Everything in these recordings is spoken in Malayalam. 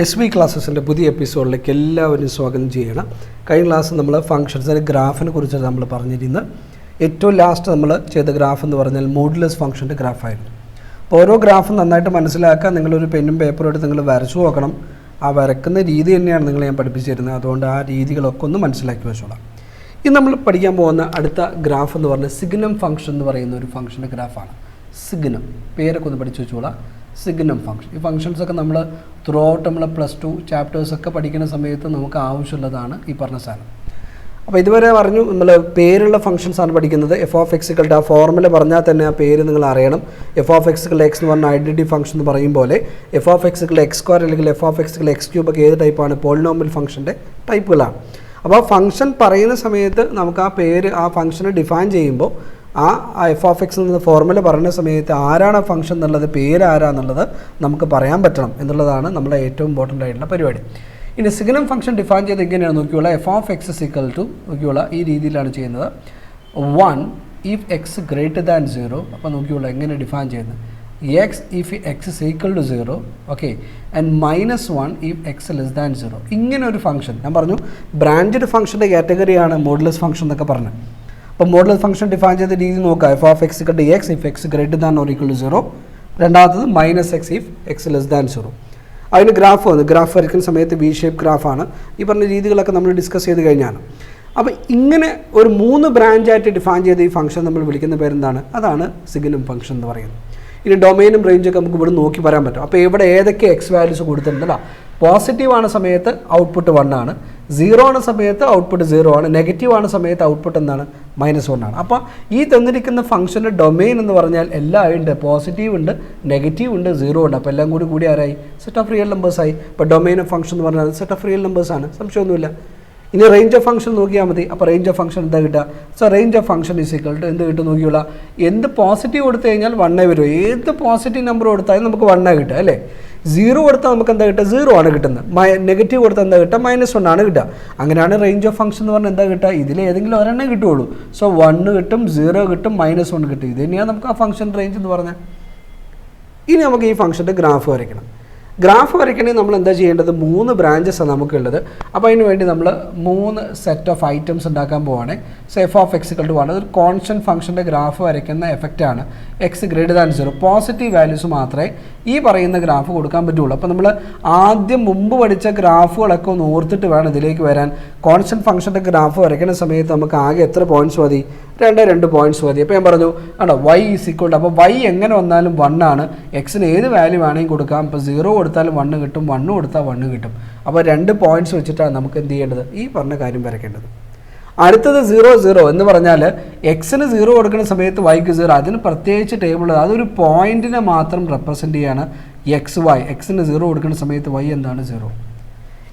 SB ക്ലാസ്സസിൻ്റെ പുതിയ എപ്പിസോഡിലേക്ക് എല്ലാവരും സ്വാഗതം ചെയ്യണം. കഴിഞ്ഞ ക്ലാസ് നമ്മൾ ഫംഗ്ഷൻസ് അല്ലെങ്കിൽ ഗ്രാഫിനെ കുറിച്ചാണ് നമ്മൾ പറഞ്ഞിരുന്നത്. ഏറ്റവും ലാസ്റ്റ് നമ്മൾ ചെയ്ത ഗ്രാഫ് എന്ന് പറഞ്ഞാൽ മോഡുലസ് ഫംഗ്ഷൻ്റെ ഗ്രാഫായിരുന്നു. അപ്പോൾ ഓരോ ഗ്രാഫും നന്നായിട്ട് മനസ്സിലാക്കാൻ നിങ്ങളൊരു പെന്നും പേപ്പറും എടുത്ത് നിങ്ങൾ വരച്ചു നോക്കണം. ആ വരക്കുന്ന രീതി തന്നെയാണ് നിങ്ങൾ ഞാൻ പഠിപ്പിച്ചു തരുന്നത്. അതുകൊണ്ട് ആ രീതികളൊക്കെ ഒന്ന് മനസ്സിലാക്കി വെച്ചോളാം. ഇന്ന് നമ്മൾ പഠിക്കാൻ പോകുന്ന അടുത്ത ഗ്രാഫ് എന്ന് പറഞ്ഞാൽ സിഗ്നം ഫംഗ്ഷൻ എന്ന് പറയുന്ന ഒരു ഫംഗ്ഷൻ്റെ ഗ്രാഫാണ്. സിഗ്നം പേരൊക്കെ ഒന്ന് പഠിച്ചു വെച്ചോളാം. സിഗ്നം ഫംഗ്ഷൻ, ഈ ഫംഗ്ഷൻസൊക്കെ നമ്മൾ ത്രൂ ഔട്ട് നമ്മൾ +2 ചാപ്റ്റേഴ്സൊക്കെ പഠിക്കുന്ന സമയത്ത് നമുക്ക് ആവശ്യമുള്ളതാണ് ഈ പറഞ്ഞ സാധനം. അപ്പോൾ ഇതുവരെ പറഞ്ഞു നമ്മൾ പേരുള്ള ഫംഗ്ഷൻസാണ് പഠിക്കുന്നത്. f(x) ആ ഫോർമുല പറഞ്ഞാൽ തന്നെ ആ പേര് നിങ്ങൾ അറിയണം. f(x) എന്ന് പറഞ്ഞ ഐഡൻറ്റിറ്റി ഫംഗ്ഷൻ എന്ന് പറയും പോലെ f(x) x² അല്ലെങ്കിൽ f(x) x³ ഒക്കെ ഏത് ടൈപ്പാണ്? പോളിനോമിയൽ ഫംഗ്ഷൻ്റെ ടൈപ്പുകളാണ്. അപ്പോൾ ആ ഫംഗ്ഷൻ പറയുന്ന സമയത്ത് നമുക്ക് ആ പേര് ആ ഫംഗ്ഷനെ ഡിഫൈൻ ചെയ്യുമ്പോൾ ആ f(x) എന്ന ഫോർമുല പറയുന്ന സമയത്ത് ആരാണ് ആ ഫംഗ്ഷൻ എന്നുള്ളത്, പേര് ആരാന്നുള്ളത് നമുക്ക് പറയാൻ പറ്റണം എന്നുള്ളതാണ് നമ്മളെ ഏറ്റവും ഇമ്പോർട്ടൻ്റ് ആയിട്ടുള്ള പരിപാടി. ഇനി സിഗ്നം ഫംഗ്ഷൻ ഡിഫൈൻ ചെയ്ത് എങ്ങനെയാണ് നോക്കിയുള്ള f(x) നോക്കിയുള്ള ഈ രീതിയിലാണ് ചെയ്യുന്നത്. 1 if x greater than 0. അപ്പോൾ നോക്കിയുള്ള എങ്ങനെ ഡിഫൈൻ ചെയ്യുന്നത്? x if x is equal to 0, okay, and -1 if x less than 0. ഇങ്ങനെ ഒരു ഫംഗ്ഷൻ ഞാൻ പറഞ്ഞു. ബ്രാഞ്ചഡ് ഫംഗ്ഷൻ്റെ കാറ്റഗറിയാണ് മോഡുലസ് ഫംഗ്ഷൻ എന്നൊക്കെ പറഞ്ഞത്. അപ്പോൾ മോഡുലസ് ഫംഗ്ഷൻ ഡിഫൈൻ ചെയ്ത രീതി നോക്കുക. f(x) x if x greater than or equal to 0. രണ്ടാമത്തത് -x if x less than 0. അതിന് ഗ്രാഫ് വന്നു. ഗ്രാഫ് വരയ്ക്കുന്ന സമയത്ത് V ഷേപ്പ് ഗ്രാഫാണ്. ഈ പറഞ്ഞ രീതികളൊക്കെ നമ്മൾ ഡിസ്കസ് ചെയ്ത് കഴിഞ്ഞാണ്. അപ്പോൾ ഇങ്ങനെ ഒരു 3 ബ്രാഞ്ചായിട്ട് ഡിഫൈൻ ചെയ്ത ഈ ഫംഗ്ഷൻ നമ്മൾ വിളിക്കുന്ന പേരെന്താണ്? അതാണ് സിഗ്നം ഫംഗ്ഷൻ എന്ന് പറയുന്നത്. ഇനി ഡൊമൈനും റേഞ്ചൊക്കെ നമുക്ക് ഇവിടെ നോക്കി പറയാൻ പറ്റും. അപ്പോൾ ഇവിടെ ഏതൊക്കെ എക്സ് വാല്യൂസ് കൊടുത്തിട്ടുണ്ടല്ലോ. പോസിറ്റീവ് ആണ് സമയത്ത് ഔട്ട്പുട്ട് 1 ആണ്, 0 ആണ് സമയത്ത് ഔട്ട്പുട്ട് 0 ആണ്, നെഗറ്റീവ് ആണ് സമയത്ത് ഔട്ട്പുട്ട് എന്താണ്? -1 ആണ്. അപ്പോൾ ഈ തന്നിരിക്കുന്ന ഫംഗ്ഷൻ്റെ ഡൊമൈൻ എന്ന് പറഞ്ഞാൽ എല്ലാം ഉണ്ട്. പോസിറ്റീവ് ഉണ്ട്, നെഗറ്റീവ് ഉണ്ട്, 0 ഉണ്ട്. അപ്പോൾ എല്ലാം കൂടി ആരായി? സെറ്റ് ഓഫ് റിയൽ നമ്പേഴ്സായി. അപ്പോൾ ഡൊമൈൻ ഓഫ് ഫംഗ്ഷൻ എന്ന് പറഞ്ഞാൽ സെറ്റ് ഓഫ് റിയൽ നമ്പേഴ്സാണ്, സംശയമൊന്നുമില്ല. ഇനി റേഞ്ച് ഓഫ് ഫംഗ്ഷൻ നോക്കിയാൽ മതി. അപ്പോൾ റേഞ്ച് ഓഫ് ഫംഗ്ഷൻ എന്താ കിട്ടുക? So range of function is equal to എന്ത് കിട്ടും നോക്കിയുള്ള? എന്ത് പോസിറ്റീവ് കൊടുത്തു കഴിഞ്ഞാൽ 1 വരും. ഏത് പോസിറ്റീവ് നമ്പർ കൊടുത്താലും നമുക്ക് 1 കിട്ടുക അല്ലേ. 0 കൊടുത്താൽ നമുക്ക് എന്താ കിട്ടുക? 0 ആണ് കിട്ടുന്നത്. നെഗറ്റീവ് കൊടുത്താൽ എന്താ കിട്ടുക? -1 ആണ് കിട്ടുക. അങ്ങനെയാണ് റേഞ്ച് ഓഫ് ഫംഗ്ഷൻ എന്ന് പറഞ്ഞാൽ എന്താ കിട്ടുക? ഇതിൽ ഏതെങ്കിലും ഒരെണ്ണം കിട്ടുകയുള്ളൂ. സോ 1 കിട്ടും, 0 കിട്ടും, -1 കിട്ടും. ഇത് തന്നെയാണ് നമുക്ക് ആ ഫംഗ്ഷൻ റേഞ്ച് എന്ന് പറഞ്ഞാൽ. ഇനി നമുക്ക് ഈ ഫംഗ്ഷൻ്റെ ഗ്രാഫ് വരയ്ക്കണം. ഗ്രാഫ് വരയ്ക്കണമെങ്കിൽ നമ്മൾ എന്താ ചെയ്യേണ്ടത്? 3 ബ്രാഞ്ചസാണ് നമുക്കുള്ളത്. അപ്പോൾ അതിന് വേണ്ടി നമ്മൾ 3 സെറ്റ് ഓഫ് ഐറ്റംസ് ഉണ്ടാക്കാൻ പോവുകയാണ്. സോ f(x) 1 അതൊരു കോൺസ്റ്റൻറ്റ് ഫംഗ്ഷൻ്റെ ഗ്രാഫ് വരയ്ക്കുന്ന എഫക്റ്റാണ്. x greater than 0 positive values മാത്രമേ ഈ പറയുന്ന ഗ്രാഫ് കൊടുക്കാൻ പറ്റുള്ളൂ. അപ്പോൾ നമ്മൾ ആദ്യം മുമ്പ് പഠിച്ച ഗ്രാഫുകളൊക്കെ ഒന്ന് ഓർത്തിട്ട് വേണം ഇതിലേക്ക് വരാൻ. കോൺസ്റ്റൻറ്റ് ഫംഗ്ഷൻ്റെ ഗ്രാഫ് വരയ്ക്കുന്ന സമയത്ത് നമുക്ക് ആകെ എത്ര പോയിൻറ്റ്സ് മതി? 2 പോയിൻറ്റ്സ് മതി. അപ്പോൾ ഞാൻ പറഞ്ഞു ആണോ y ഈസ് ഈക്വൽ ടു, അപ്പോൾ y എങ്ങനെ വന്നാലും 1 ആണ്. എക്സിന് ഏത് വാല്യൂ വേണമെങ്കിൽ കൊടുക്കാം. ഇപ്പോൾ 0 കൊടുത്താലും 1 കിട്ടും, 1 കൊടുത്താൽ 1 കിട്ടും. അപ്പോൾ 2 പോയിൻറ്റ്സ് വെച്ചിട്ടാണ് നമുക്ക് എന്ത് ചെയ്യേണ്ടത്? ഈ പറഞ്ഞ കാര്യം വരയ്ക്കേണ്ടത്. അടുത്തത് 0 0 എന്ന് പറഞ്ഞാൽ എക്സിന് 0 കൊടുക്കുന്ന സമയത്ത് വൈക്ക് 0. അതിന് പ്രത്യേകിച്ച് ടേബിൾ, അതൊരു പോയിന്റിനെ മാത്രം റെപ്രസെൻറ്റ് ചെയ്യാണ്. XY എക്സിന് 0 കൊടുക്കുന്ന സമയത്ത് y എന്താണ്? 0.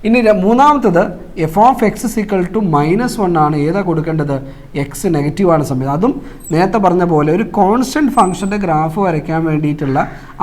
ഇനി മൂന്നാമത്തത് f(x) -1 ആണ്. ഏതാ കൊടുക്കേണ്ടത്? x നെഗറ്റീവാണ് സമയത്ത്. അതും നേരത്തെ പറഞ്ഞ പോലെ ഒരു കോൺസ്റ്റൻറ്റ് ഫംഗ്ഷൻ്റെ ഗ്രാഫ് വരയ്ക്കാൻ വേണ്ടിയിട്ടുള്ള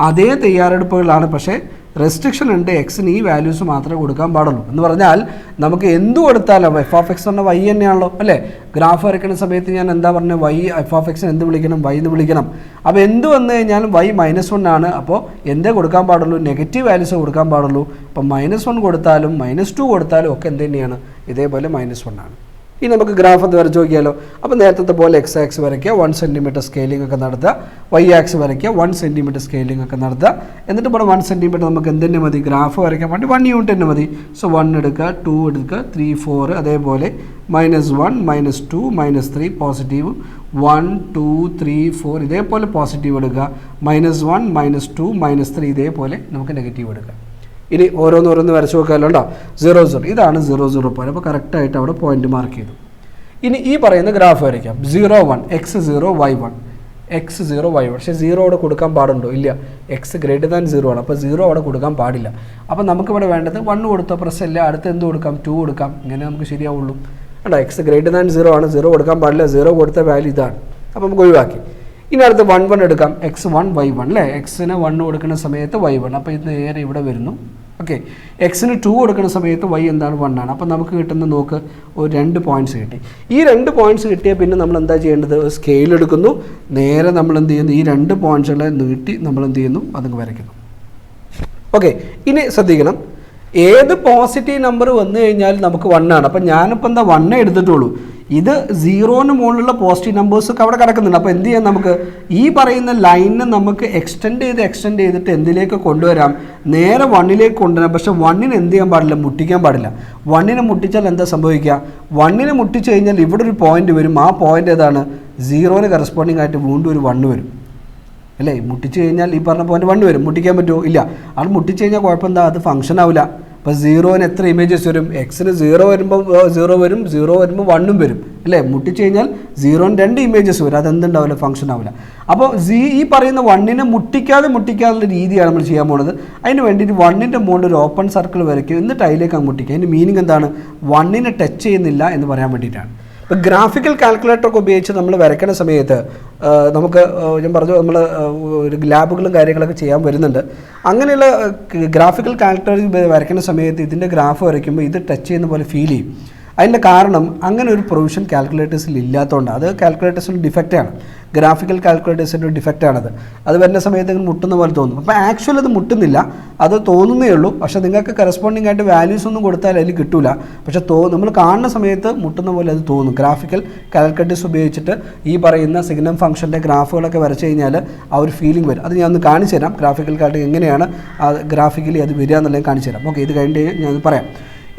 അതേ തയ്യാറെടുപ്പുകളാണ്. പക്ഷേ റെസ്ട്രിക്ഷൻ ഉണ്ട്. എക്സിന് ഈ വാല്യൂസ് മാത്രമേ കൊടുക്കാൻ പാടുള്ളൂ. എന്ന് പറഞ്ഞാൽ നമുക്ക് എന്ത് കൊടുത്താലും f(x) എന്ന y തന്നെയാണല്ലോ അല്ലേ. ഗ്രാഫ് വരയ്ക്കുന്ന സമയത്ത് ഞാൻ എന്താ പറഞ്ഞത്? f(x) എന്ത് വിളിക്കണം? y എന്ന് വിളിക്കണം. അപ്പോൾ എന്ത് വന്നു കഴിഞ്ഞാലും y -1 ആണ്. അപ്പോൾ എന്തേ കൊടുക്കാൻ പാടുള്ളൂ? നെഗറ്റീവ് വാല്യൂസ് കൊടുക്കാൻ പാടുള്ളൂ. അപ്പം -1 കൊടുത്താലും -2 കൊടുത്താലും ഒക്കെ എന്ത് തന്നെയാണ്? ഇതേപോലെ -1 ആണ്. ഇനി നമുക്ക് ഗ്രാഫ് ഒന്ന് വരച്ച് നോക്കിയാലോ. അപ്പോൾ നേരത്തെ പോലെ x ആക്സ് വരയ്ക്കുക, 1 സെൻറ്റിമീറ്റർ സ്കെയിലിംഗ് ഒക്കെ നടത്തുക. y ആക്സ് വരയ്ക്കുക, 1 സെൻറ്റിമീറ്റർ സ്കെയിലിംഗ് ഒക്കെ നടത്തുക. എന്നിട്ട് ഇവിടെ 1 സെൻറ്റിമീറ്റർ നമുക്ക് എന്തിൻ്റെ മതി? ഗ്രാഫ് വരയ്ക്കാൻ വേണ്ടി 1 യൂണിറ്റ് തന്നെ മതി. സോ 1 എടുക്കുക, 2 എടുക്കുക, 3 4 അതേപോലെ -1 -2 -3 പോസിറ്റീവ്, 1 2 3 4 ഇതേപോലെ പോസിറ്റീവ് എടുക്കുക, -1 -2 -3 ഇതേപോലെ നമുക്ക് നെഗറ്റീവ് എടുക്കുക. ഇനി ഓരോന്ന് വരച്ച് നോക്കാമല്ലോ. ഉണ്ടോ? 0 0 ഇതാണ് 0 0 പോയിന്റ്. അപ്പോൾ കറക്റ്റായിട്ട് അവിടെ പോയിന്റ് മാർക്ക് ചെയ്തു. ഇനി ഈ പറയുന്ന ഗ്രാഫ് വരയ്ക്കാം. 0 1 x 0 y 1 x 0 y 1. പക്ഷേ 0 അവിടെ കൊടുക്കാൻ പാടുണ്ടോ? ഇല്ല. x greater than 0 ആണ്. അപ്പോൾ 0 അവിടെ കൊടുക്കാൻ പാടില്ല. അപ്പോൾ നമുക്കിവിടെ വേണ്ടത് 1 കൊടുത്തോ പ്രശ്നമില്ല. അടുത്ത് എന്ത് കൊടുക്കാം? 2 കൊടുക്കാം. ഇങ്ങനെ നമുക്ക് ശരിയാവുള്ളൂ. കേട്ടോ, x greater than 0 ആണ്. 0 കൊടുക്കാൻ പാടില്ല. 0 കൊടുത്ത വാല്യൂ ഇതാണ്. അപ്പോൾ നമുക്ക് ഒഴിവാക്കി. ഇനി അടുത്ത് 1 1 എടുക്കാം. x1 y1 അല്ലേ. എക്സിന് 1 കൊടുക്കുന്ന സമയത്ത് y1. അപ്പോൾ ഇത് നേരെ ഇവിടെ വരുന്നു. ഓക്കെ, എക്സിന് 2 കൊടുക്കുന്ന സമയത്ത് y എന്താണ്? 1 ആണ്. അപ്പോൾ നമുക്ക് കിട്ടുന്ന നോക്ക് ഒരു 2 പോയിൻറ്റ്സ് കിട്ടി. ഈ 2 പോയിൻറ്റ്സ് കിട്ടിയാൽ പിന്നെ നമ്മൾ എന്താ ചെയ്യേണ്ടത്? സ്കെയിൽ എടുക്കുന്നു. നേരെ നമ്മൾ എന്ത് ചെയ്യുന്നു? ഈ 2 പോയിൻറ്റ്സുകളെ നീട്ടി നമ്മൾ എന്ത് ചെയ്യുന്നു? അതങ്ങ് വരയ്ക്കുന്നു. ഓക്കെ, ഇനി ശ്രദ്ധിക്കണം. ഏത് പോസിറ്റീവ് നമ്പർ വന്നു കഴിഞ്ഞാൽ നമുക്ക് 1 ആണ്. അപ്പം ഞാനിപ്പോൾ എന്താ 1 എടുത്തിട്ടുള്ളൂ. ഇത് 0ന് മുകളിലുള്ള പോസിറ്റീവ് നമ്പേഴ്സൊക്കെ അവിടെ കിടക്കുന്നുണ്ട്. അപ്പോൾ എന്ത് ചെയ്യാം, നമുക്ക് ഈ പറയുന്ന ലൈനിനെ നമുക്ക് എക്സ്റ്റെൻഡ് ചെയ്തിട്ട് എന്തിലേക്ക് കൊണ്ടുവരാം, നേരെ 1ലേക്ക് കൊണ്ടുവരാം. പക്ഷേ 1ന് എന്ത് ചെയ്യാൻ പാടില്ല, മുട്ടിക്കാൻ പാടില്ല. 1നെ മുട്ടിച്ചാൽ എന്താ സംഭവിക്കുക, 1നെ മുട്ടിച്ച് കഴിഞ്ഞാൽ ഇവിടെ ഒരു പോയിന്റ് വരും. ആ പോയിന്റ് ഏതാണ്, 0ന് കറസ്പോണ്ടിങ് ആയിട്ട് വീണ്ടും ഒരു 1 വരും അല്ലേ. മുട്ടിച്ച് കഴിഞ്ഞാൽ ഈ പറഞ്ഞ പോയിന്റ് 1 വരും. മുട്ടിക്കാൻ പറ്റുമോ, ഇല്ല. അത് മുട്ടിച്ച് കഴിഞ്ഞാൽ കുഴപ്പമെന്താ, അത് ഫംഗ്ഷൻ ആവില്ല. അപ്പോൾ 0ന് എത്ര ഇമേജസ് വരും, എക്സിന് 0 വരുമ്പോൾ 0 വരും, 0 വരുമ്പോൾ 1ഉം വരും അല്ലേ. മുട്ടിച്ച് കഴിഞ്ഞാൽ 0ന് 2 ഇമേജസ് വരും. അതെന്തുണ്ടാവില്ല, ഫംഗ്ഷൻ ആവില്ല. അപ്പോൾ ഈ പറയുന്ന 1നെ മുട്ടിക്കാനുള്ള രീതിയാണ് നമ്മൾ ചെയ്യാൻ പോകുന്നത്. അതിന് വേണ്ടിയിട്ട് 1ൻ്റെ മുകളിൽ ഒരു ഓപ്പൺ സർക്കിൾ വരയ്ക്കും, എന്നിട്ട് അതിലേക്ക് അങ്ങ് മുട്ടിക്കുക. അതിൻ്റെ മീനിങ് എന്താണ്, 1നെ ടച്ച് ചെയ്യുന്നില്ല എന്ന് പറയാൻ വേണ്ടിയിട്ടാണ്. ഇപ്പോൾ ഗ്രാഫിക്കൽ കാൽക്കുലേറ്ററൊക്കെ ഉപയോഗിച്ച് നമ്മൾ വരയ്ക്കുന്ന സമയത്ത് നമുക്ക് ഞാൻ പറഞ്ഞു നമ്മൾ ഒരു ലാബുകളും കാര്യങ്ങളൊക്കെ ചെയ്യാൻ വരുന്നുണ്ട്. അങ്ങനെയുള്ള ഗ്രാഫിക്കൽ കാൽക്കുലേറ്റർ വരയ്ക്കുന്ന സമയത്ത് ഇതിൻ്റെ ഗ്രാഫ് വരയ്ക്കുമ്പോൾ ഇത് ടച്ച് ചെയ്യുന്ന പോലെ ഫീൽ ചെയ്യും. അതിൻ്റെ കാരണം അങ്ങനെ ഒരു പ്രൊവിഷൻ കാൽക്കുലേറ്റേഴ്സിൽ ഇല്ലാത്തതുകൊണ്ട്, അത് കാൽക്കുലേറ്റേഴ്സിൻ്റെ ഡിഫക്റ്റാണ്, ഗ്രാഫിക്കൽ കാൽക്കുലേറ്റേഴ്സിൻ്റെ ഡിഫക്റ്റാണത്. അത് വരുന്ന സമയത്ത് ഇങ്ങനെ മുട്ടുന്ന പോലെ തോന്നും. അപ്പോൾ ആക്ച്വൽ അത് മുട്ടുന്നില്ല, അത് തോന്നുന്നേ ഉള്ളൂ. പക്ഷേ നിങ്ങൾക്ക് കറസ്പോണ്ടിങ് ആയിട്ട് വാല്യൂസ് ഒന്നും കൊടുത്താൽ അതിൽ കിട്ടില്ല. പക്ഷേ നമ്മൾ കാണുന്ന സമയത്ത് മുട്ടുന്ന പോലെ അത് തോന്നും. ഗ്രാഫിക്കൽ കാൽക്കുലേറ്റേഴ്സ് ഉപയോഗിച്ചിട്ട് ഈ പറയുന്ന സിഗ്നം ഫംഗ്ഷൻ്റെ ഗ്രാഫുകളൊക്കെ വരച്ച് കഴിഞ്ഞാൽ ആ ഒരു ഫീലിംഗ് വരും. അത് ഞാൻ ഒന്ന് കാണിച്ചു തരാം. ഗ്രാഫിക്കൽ കാൽക്കുലേറ്റർ എങ്ങനെയാണ് ഗ്രാഫിക്കലി അത് വരിക എന്നുള്ളത് കാണിച്ചു തരാം. ഓക്കെ, ഇത് കഴിഞ്ഞിട്ട് ഞാൻ പറയാം.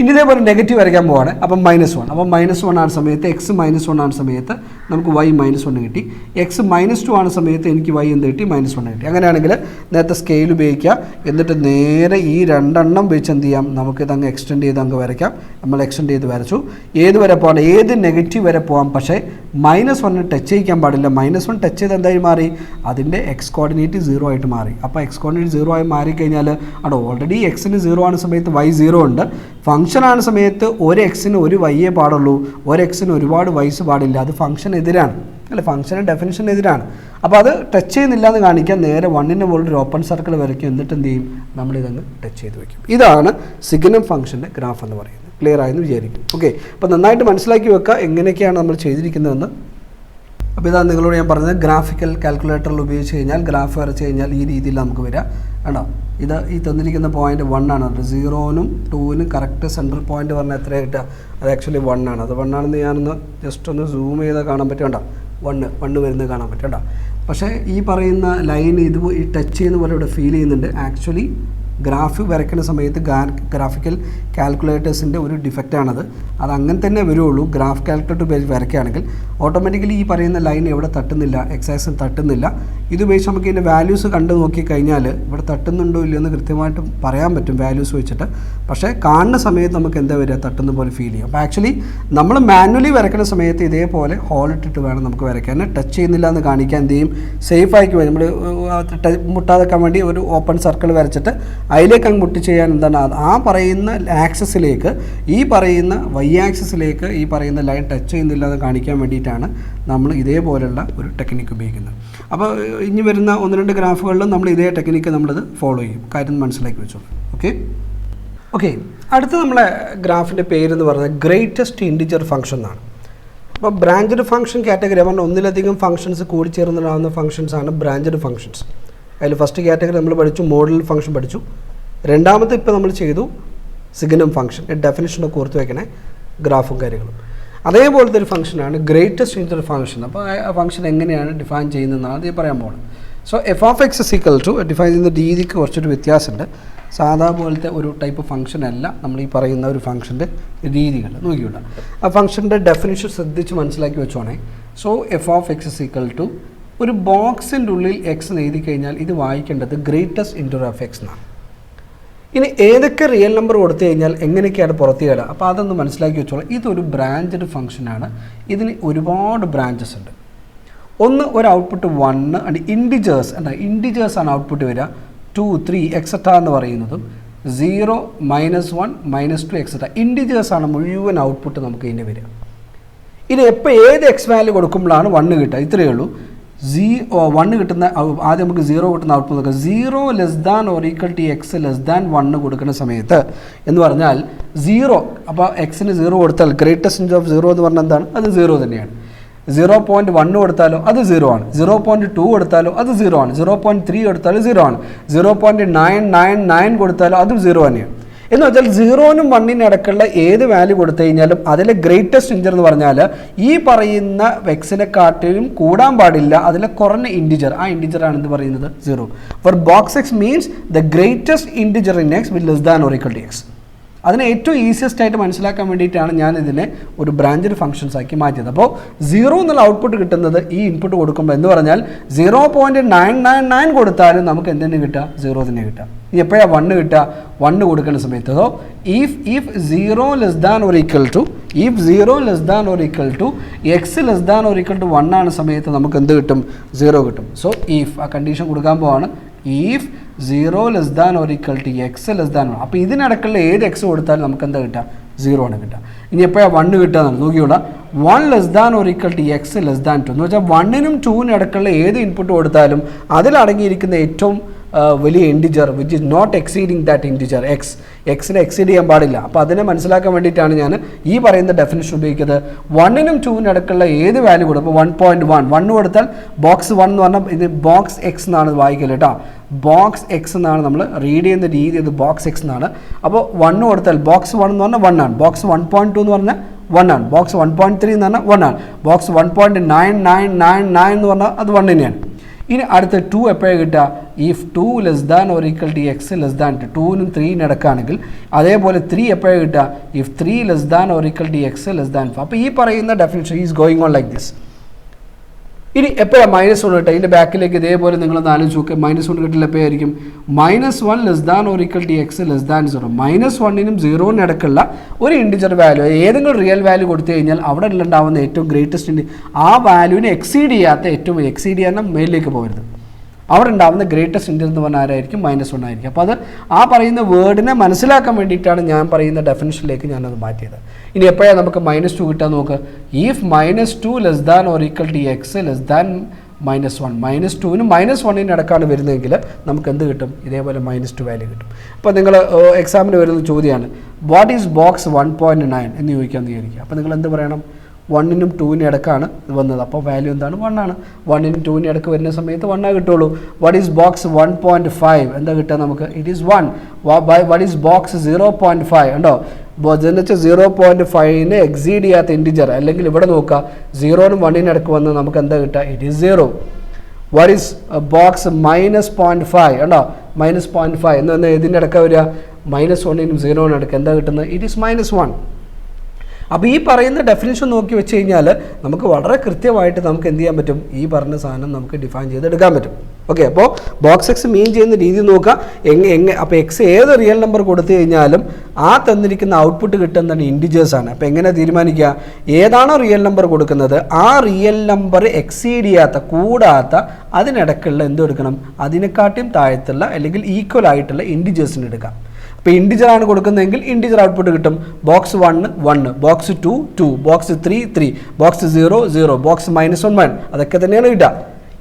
ഇനി ഇതേപോലെ നെഗറ്റീവ് വരയ്ക്കാൻ പോവാണ്. അപ്പം -1. അപ്പം -1 ആണ് സമയത്ത് എക്സ് -1 ആണ് സമയത്ത് നമുക്ക് y -1 കിട്ടി. എക്സ് -2 ആണ് സമയത്ത് എനിക്ക് y എന്ത് കിട്ടി, -1 കിട്ടി. അങ്ങനെയാണെങ്കിൽ നേരത്തെ സ്കെയിൽ ഉപയോഗിക്കുക, എന്നിട്ട് നേരെ ഈ 2 എണ്ണം വെച്ച് എന്ത് ചെയ്യാം, നമുക്കിത് അങ്ങ് എക്സ്റ്റെൻഡ് ചെയ്ത് അങ്ങ് വരയ്ക്കാം. നമ്മൾ എക്സ്റ്റെൻഡ് ചെയ്ത് വരച്ചു. ഏത് വരെ പോകാം, ഏത് നെഗറ്റീവ് വരെ പോകാം. പക്ഷേ -1 ടച്ച് ചെയ്യിക്കാൻ പാടില്ല. -1 ടച്ച് ചെയ്ത് എന്തായി മാറി, അതിൻ്റെ എക്സ് കോർഡിനേറ്റ് 0 ആയിട്ട് മാറി. അപ്പോൾ എക്സ് കോർഡിനേറ്റ് 0 ആയി മാറിക്കഴിഞ്ഞാൽ അവിടെ ഓൾറെഡി എക്സിന് 0 ആണ് സമയത്ത് y 0 ഉണ്ട്. ഫംഗ്ഷനാണ് സമയത്ത് ഒരു എക്സിന് ഒരു വൈയേ പാടുള്ളൂ, ഒരു എക്സിന് ഒരുപാട് വൈസ് പാടില്ല. അത് ഫംഗ്ഷൻ എതിരാണ് അല്ലേ, ഫംഗ്ഷന് ഡെഫിനിഷൻ എതിരാണ്. അപ്പോൾ അത് ടച്ച് ചെയ്യുന്നില്ല എന്ന് കാണിക്കാൻ നേരെ 1ൻ്റെ മുകളിൽ ഒരു ഓപ്പൺ സർക്കിൾ വരയ്ക്കും. എന്നിട്ട് എന്ത് ചെയ്യും, നമ്മളിതങ്ങ് ടച്ച് ചെയ്ത് വയ്ക്കും. ഇതാണ് സിഗ്നം ഫംഗ്ഷൻ്റെ ഗ്രാഫ് എന്ന് പറയുന്നത്. ക്ലിയർ ആയെന്ന് വിചാരിക്കും. ഓക്കെ, അപ്പോൾ നന്നായിട്ട് മനസ്സിലാക്കി വെക്കുക എങ്ങനെയൊക്കെയാണ് നമ്മൾ ചെയ്തിരിക്കുന്നതെന്ന്. അപ്പോൾ ഇതാണ് നിങ്ങളോട് ഞാൻ പറഞ്ഞത്, ഗ്രാഫിക്കൽ കാൽക്കുലേറ്ററിൽ ഉപയോഗിച്ച് കഴിഞ്ഞാൽ ഗ്രാഫ് വരച്ച് കഴിഞ്ഞാൽ ഈ രീതിയിൽ നമുക്ക് വരാം. കണ്ടോ, ഇത് ഈ തന്നിരിക്കുന്ന പോയിന്റ് 1 ആണ്. 0നും 2നും കറക്റ്റ് സെൻട്രൽ പോയിന്റ് പറഞ്ഞാൽ എത്ര കിട്ടുക, അത് ആക്ച്വലി 1 ആണ്. അത് 1 ആണെന്ന് ഞാനൊന്ന് ജസ്റ്റ് ഒന്ന് സൂം ചെയ്താൽ കാണാൻ പറ്റും. 1 വരുന്നത് കാണാൻ പറ്റും. പക്ഷേ ഈ പറയുന്ന ലൈൻ ഇത് ഈ ടച്ച് ചെയ്യുന്ന പോലെ ഇവിടെ ഫീൽ ചെയ്യുന്നുണ്ട്. ആക്ച്വലി ഗ്രാഫ് വരയ്ക്കുന്ന സമയത്ത് ഗ്രാഫിക്കൽ കാൽക്കുലേറ്റേഴ്സിൻ്റെ ഒരു ഡിഫക്റ്റാണത്. അത് അങ്ങനെ തന്നെ വരുള്ളൂ. ഗ്രാഫ് കാൽക്കുലേറ്റർ ഉപയോഗിച്ച് വരയ്ക്കുകയാണെങ്കിൽ ഓട്ടോമാറ്റിക്കലി ഈ പറയുന്ന ലൈൻ എവിടെ തട്ടുന്നില്ല, എക്സാക്സിൽ തട്ടുന്നില്ല. ഇത് ഉപയോഗിച്ച് നമുക്ക് ഇതിൻ്റെ വാല്യൂസ് കണ്ടു നോക്കിക്കഴിഞ്ഞാൽ ഇവിടെ തട്ടുന്നുണ്ടോ ഇല്ലയോ എന്ന് കൃത്യമായിട്ട് പറയാൻ പറ്റും വാല്യൂസ് വെച്ചിട്ട്. പക്ഷേ കാണുന്ന സമയത്ത് നമുക്ക് എന്താ വരിക, തട്ടുന്ന പോലെ ഫീൽ ചെയ്യും. അപ്പോൾ ആക്ച്വലി നമ്മൾ മാനുവലി വരയ്ക്കുന്ന സമയത്ത് ഇതേപോലെ ഹോൾ ഇട്ടിട്ട് വേണം നമുക്ക് വരയ്ക്കാൻ. ടച്ച് ചെയ്യുന്നില്ല എന്ന് കാണിക്കാൻ എന്ത് ചെയ്യും, സേഫ് ആക്കി വരും. നമ്മൾ മുട്ടാതെക്കാൻ വേണ്ടി ഒരു ഓപ്പൺ സർക്കിൾ വരച്ചിട്ട് അതിലേക്ക് അങ്ങ് മുട്ടി ചെയ്യാൻ എന്താണ്, ആ പറയുന്ന ആക്സസിലേക്ക്, ഈ പറയുന്ന വൈ ആക്സസിലേക്ക് ഈ പറയുന്ന ലൈൻ ടച്ച് ചെയ്യുന്നില്ല എന്ന് കാണിക്കാൻ വേണ്ടിയിട്ടാണ് നമ്മൾ ഇതേപോലെയുള്ള ഒരു ടെക്നിക്ക് ഉപയോഗിക്കുന്നത്. അപ്പോൾ ഇനി വരുന്ന 1-2 ഗ്രാഫുകളിലും നമ്മൾ ഇതേ ടെക്നിക്ക് നമ്മളിത് ഫോളോ ചെയ്യും. കാര്യം മനസ്സിലാക്കി വെച്ചോളൂ. ഓക്കെ, അടുത്ത നമ്മളെ ഗ്രാഫിൻ്റെ പേരെന്ന് പറയുന്നത് ഗ്രേറ്റസ്റ്റ് ഇൻറ്റിജർ ഫംഗ്ഷൻ എന്നാണ്. അപ്പോൾ ബ്രാഞ്ചഡ് ഫംഗ്ഷൻ കാറ്റഗറി പറഞ്ഞാൽ ഒന്നിലധികം ഫംഗ്ഷൻസ് കൂടിച്ചേർന്നിടാവുന്ന ഫംഗ്ഷൻസാണ് ബ്രാഞ്ചഡ് ഫംഗ്ഷൻസ്. അതിൽ ഫസ്റ്റ് കാറ്റഗറി നമ്മൾ പഠിച്ചു, മോഡൽ ഫംഗ്ഷൻ പഠിച്ചു. രണ്ടാമത്തെ ഇപ്പോൾ നമ്മൾ ചെയ്തു സിഗ്നം ഫംഗ്ഷൻ. ഡെഫിനിഷനൊക്കെ ഓർത്ത് വയ്ക്കണേ, ഗ്രാഫും കാര്യങ്ങളും. അതേപോലത്തെ ഒരു ഫംഗ്ഷനാണ് ഗ്രേറ്റസ്റ്റ് ഇൻറ്റിജർ ഫംഗ്ഷൻ. അപ്പോൾ ആ ഫംഗ്ഷൻ എങ്ങനെയാണ് ഡിഫൈൻ ചെയ്യുന്നതെന്നാണ് ആദ്യം പറയാൻ പോകുന്നത്. സോ f(x) ഡിഫൈൻ ചെയ്യുന്ന രീതിക്ക് കുറച്ചൊരു വ്യത്യാസമുണ്ട്. സാധാ പോലത്തെ ഒരു ടൈപ്പ് ഫംഗ്ഷൻ അല്ല നമ്മൾ ഈ പറയുന്ന ഒരു ഫംഗ്ഷൻ്റെ രീതികൾ നോക്കിയിട്ടുണ്ട്. ആ ഫംഗ്ഷൻ്റെ ഡെഫിനിഷൻ ശ്രദ്ധിച്ച് മനസ്സിലാക്കി വെച്ചോണേ. സോ f(x) ഒരു ബോക്സിൻ്റെ ഉള്ളിൽ എക്സ് എഴുതി കഴിഞ്ഞാൽ ഇത് വായിക്കേണ്ടത് ഗ്രേറ്റസ്റ്റ് ഇൻറ്റിജർ ഓഫ് എക്സ് എന്നാണ്. ഇനി ഏതൊക്കെ റിയൽ നമ്പർ കൊടുത്തു കഴിഞ്ഞാൽ എങ്ങനെയൊക്കെയാണ് പുറത്ത് വരിക, അപ്പോൾ അതൊന്ന് മനസ്സിലാക്കി വെച്ചോളാം. ഇതൊരു ബ്രാഞ്ചഡ് ഫംഗ്ഷനാണ്. ഇതിന് ഒരുപാട് ബ്രാഞ്ചസ് ഉണ്ട്. ഒന്ന് ഒരു ഔട്ട്പുട്ട് 1 ആൻഡ് ഇൻഡിജേഴ്സാണ് ഔട്ട്പുട്ട് വരിക. 2, 3 എക്സെട്ര എന്ന് പറയുന്നതും 0, -1, -2 എക്സെട്ര ഇൻഡിജേഴ്സാണ് മുഴുവൻ ഔട്ട്പുട്ട് നമുക്ക് ഇതിൻ്റെ വരിക. ഇത് എപ്പോൾ ഏത് എക്സ് വാല്യൂ കൊടുക്കുമ്പോഴാണ് 1 കിട്ടുക, ഇത്രയേ ഉള്ളൂ. 1 കിട്ടുന്ന ആദ്യം നമുക്ക് 0 കിട്ടുന്ന ഔട്ട്പുട്ട് നോക്കാം. 0 <= x <1 കൊടുക്കുന്ന സമയത്ത് എന്ന് പറഞ്ഞാൽ 0, അപ്പോൾ എക്സിന് 0 കൊടുത്താൽ ഗ്രേറ്റസ്റ്റ് ഇൻറ്റിജർ ഓഫ് 0 എന്ന് പറഞ്ഞാൽ എന്താണ്, അത് 0 തന്നെയാണ്. 0.1 കൊടുത്താലോ അത് 0 ആണ്. 0.2 കൊടുത്താലോ അത് 0 ആണ്. 0.3 കൊടുത്താലും 0 ആണ്. 0.999 കൊടുത്താലോ അതും 0 തന്നെയാണ്. എന്ന് വെച്ചാൽ 0-നും 1-നും ഇടയ്ക്കുള്ള ഏത് വാല്യൂ കൊടുത്തു കഴിഞ്ഞാലും അതിലെ ഗ്രേറ്റസ്റ്റ് ഇൻറ്റിജർ എന്ന് പറഞ്ഞാൽ ഈ പറയുന്ന എക്സിനെക്കാട്ടിലും കൂടാൻ പാടില്ല അതിലെ കുറഞ്ഞ ഇൻറ്റിജർ, ആ ഇൻറ്റിജർ ആണ് എന്ത് പറയുന്നത് 0. For box x means the greatest integer in x with less than or equal to x. അതിനെ ഏറ്റവും ഈസിയസ്റ്റ് ആയിട്ട് മനസ്സിലാക്കാൻ വേണ്ടിയിട്ടാണ് ഞാൻ ഇതിനെ ഒരു ബ്രാഞ്ചഡ് ഫംഗ്ഷൻസ് ആക്കി മാറ്റിയത്. അപ്പോൾ 0 എന്നുള്ള ഔട്ട്പുട്ട് കിട്ടുന്നത് ഈ ഇൻപുട്ട് കൊടുക്കുമ്പോൾ എന്ന് പറഞ്ഞാൽ 0.999 കൊടുത്താലും നമുക്ക് എന്തിന് കിട്ടുക, 0 തന്നെ കിട്ടുക. ഇനി എപ്പോഴാണ് 1 കിട്ടുക, 1 കൊടുക്കുന്ന സമയത്ത് so if 0 less than or equal to x less than or equal to 1 ആണ് സമയത്ത് നമുക്ക് എന്ത് കിട്ടും, 0 കിട്ടും. സോ ഇഫ് ആ കണ്ടീഷൻ കൊടുക്കാൻ പോവാണ്, if 0 less than or equal to x less than 1. അപ്പോൾ ഇതിനിടയ്ക്കുള്ള ഏത് എക്സ് കൊടുത്താലും നമുക്ക് എന്താ കിട്ടുക, 0 ആണ് കിട്ടുക. ഇനി എപ്പോഴാണ് 1 കിട്ടുക എന്നാണ് നോക്കിയോളാം. 1 less than or equal to x less than 2 എന്ന് വെച്ചാൽ 1-നും 2-നും ഇടയ്ക്കുള്ള ഏത് ഇൻപുട്ട് കൊടുത്താലും അതിലടങ്ങിയിരിക്കുന്ന ഏറ്റവും വലിയ integer which is not exceeding that integer എക്സിനെ എക്സീഡ് ചെയ്യാൻ പാടില്ല. അപ്പോൾ അതിനെ മനസ്സിലാക്കാൻ വേണ്ടിയിട്ടാണ് ഞാൻ ഈ പറയുന്ന ഡെഫിനിഷൻ ഉപയോഗിക്കുന്നത്. 1-നും 2-നും ഇടയ്ക്കുള്ള ഏത് വാല്യൂ കൊടുക്കും, ഇപ്പോൾ 1.1 കൊടുത്താൽ ബോക്സ് 1 എന്ന് പറഞ്ഞാൽ ഇത് ബോക്സ് എക്സ് എന്നാണ് വായിക്കല് കേട്ടോ. ബോക്സ് എക്സ് എന്നാണ് നമ്മൾ റീഡ് ചെയ്യുന്ന രീതി, ഇത് ബോക്സ് എക്സ് എന്നാണ്. അപ്പോൾ 1 കൊടുത്താൽ ബോക്സ് 1 എന്ന് പറഞ്ഞാൽ 1 ആണ്, ബോക്സ് 1.2 എന്ന് പറഞ്ഞാൽ 1 ആണ്, ബോക്സ് 1.3 എന്ന് പറഞ്ഞാൽ 1 ആണ്, ബോക്സ് 1.9999 എന്ന് പറഞ്ഞാൽ അത് 1 തന്നെയാണ്. ഇനി അടുത്ത 2 എപ്പോഴാണ് കിട്ടുക, if 2 less than or equal to x less than 2, 2-നും 3-നും ഇടക്കാണെങ്കിൽ. അതേപോലെ 3 എപ്പോഴാണ് കിട്ടുക, if 3 less than or equal to x less than 4. അപ്പോൾ ഈ പറയുന്ന definition is going on like this. ഇനി എപ്പോഴാണ് -1 കിട്ടുക, ഇതിൻ്റെ ബാക്കിലേക്ക് ഇതേപോലെ നിങ്ങളൊന്ന് ആലോചിച്ച് നോക്കുക. -1 കിട്ടില്ല എപ്പോഴായിരിക്കും, -1 less than or equal to x less than 0. -1-നും 0-നും ഇടയ്ക്കുള്ള ഒരു ഇൻറ്റിജർ വാല്യൂ ഏതെങ്കിലും റിയൽ വാല്യൂ കൊടുത്തു കഴിഞ്ഞാൽ അവിടെ ഉണ്ടാവുന്ന ഏറ്റവും ഗ്രേറ്റസ്റ്റ് ആ വാല്യൂവിനെ എക്സീഡ് ചെയ്യാത്ത ഏറ്റവും എക്സീഡ് ചെയ്യാൻ മേലിലേക്ക് പോകരുത്. അവിടെ ഉണ്ടാവുന്ന ഗ്രേറ്റസ്റ്റ് ഇൻറ്റിജർ എന്ന് പറഞ്ഞാൽ ആരായിരിക്കും, -1 ആയിരിക്കും. അപ്പോൾ അത് ആ പറയുന്ന വേർഡിനെ മനസ്സിലാക്കാൻ വേണ്ടിയിട്ടാണ് ഞാൻ പറയുന്ന ഡെഫിനിഷനിലേക്ക് ഞാനത് മാറ്റിയത്. ഇനി എപ്പോഴാണ് നമുക്ക് -2 കിട്ടാൻ നോക്കുക, if -2 less than or equal to x less than -1. -2-നും -1-നും ഇടക്കാണ് വരുന്നതെങ്കിൽ നമുക്ക് എന്ത് കിട്ടും, ഇതേപോലെ -2 വാല്യൂ കിട്ടും. അപ്പോൾ നിങ്ങൾ എക്സാമിന് വരുന്ന ചോദ്യമാണ് വാട്ട് ഈസ് ബോക്സ് 1.9 എന്ന് ചോദിക്കാമെന്ന് വിചാരിക്കുക. അപ്പോൾ നിങ്ങൾ എന്ത് പറയണം, 1-നും 2-നും ഇടക്കാണ് വന്നത്, അപ്പോൾ വാല്യൂ എന്താണ്, 1 ആണ്. 1-നും 2-നും ഇടക്ക് വരുന്ന സമയത്ത് 1 കിട്ടുള്ളൂ. വാട്ട് ഈസ് ബോക്സ് 1.5 എന്താ കിട്ടുക നമുക്ക്, it is 1. What is box 0.5 ഉണ്ടോ, എന്ന് വെച്ചാൽ 0.5-നെ എക്സീഡ് ചെയ്യാത്ത ഇൻറ്റിജർ. അല്ലെങ്കിൽ ഇവിടെ നോക്കുക 0-നും 1-നും ഇടക്ക് വന്ന് നമുക്ക് എന്താ കിട്ടുക, it is 0. What is box -0.5 ഉണ്ടോ, -0.5 എന്ന് പറഞ്ഞാൽ ഇതിൻ്റെ ഇടയ്ക്ക് വരിക, -1-നും 0-നും ഇടയ്ക്ക് എന്താ കിട്ടുന്നത്, ഇറ്റ് ഈസ് -1. അപ്പോൾ ഈ പറയുന്ന ഡെഫിനിഷൻ നോക്കി വെച്ച് കഴിഞ്ഞാൽ നമുക്ക് വളരെ കൃത്യമായിട്ട് നമുക്ക് എന്ത് ചെയ്യാൻ പറ്റും, ഈ പറഞ്ഞ സാധനം നമുക്ക് ഡിഫൈൻ ചെയ്തെടുക്കാൻ പറ്റും. ഓക്കെ, അപ്പോൾ ബോക്സ് എക്സ് മീൻ ചെയ്യുന്ന രീതി നോക്കുക. അപ്പോൾ എക്സ് ഏത് റിയൽ നമ്പർ കൊടുത്തു കഴിഞ്ഞാലും ആ തന്നിരിക്കുന്ന ഔട്ട്പുട്ട് കിട്ടുന്നതാണ് ഇൻറ്റിജേഴ്സാണ്. അപ്പോൾ എങ്ങനെ തീരുമാനിക്കുക, ഏതാണോ റിയൽ നമ്പർ കൊടുക്കുന്നത് ആ റിയൽ നമ്പർ എക്സീഡ് ചെയ്യാത്ത കൂടാത്ത അതിനിടയ്ക്കുള്ള എന്ത് എടുക്കണം, അതിനെക്കാട്ടിയും താഴത്തുള്ള അല്ലെങ്കിൽ ഈക്വൽ ആയിട്ടുള്ള ഇൻറ്റിജേഴ്സിന് എടുക്കാം. ഇപ്പോൾ ഇൻറ്റിജർ ആണ് കൊടുക്കുന്നതെങ്കിൽ ഇൻറ്റിജർ ഔട്ട്പുട്ട് കിട്ടും. Box 1 1, box 2 2, box 3 3, box 0 0, box -1 1, അതൊക്കെ തന്നെയാണ് കിട്ടുക.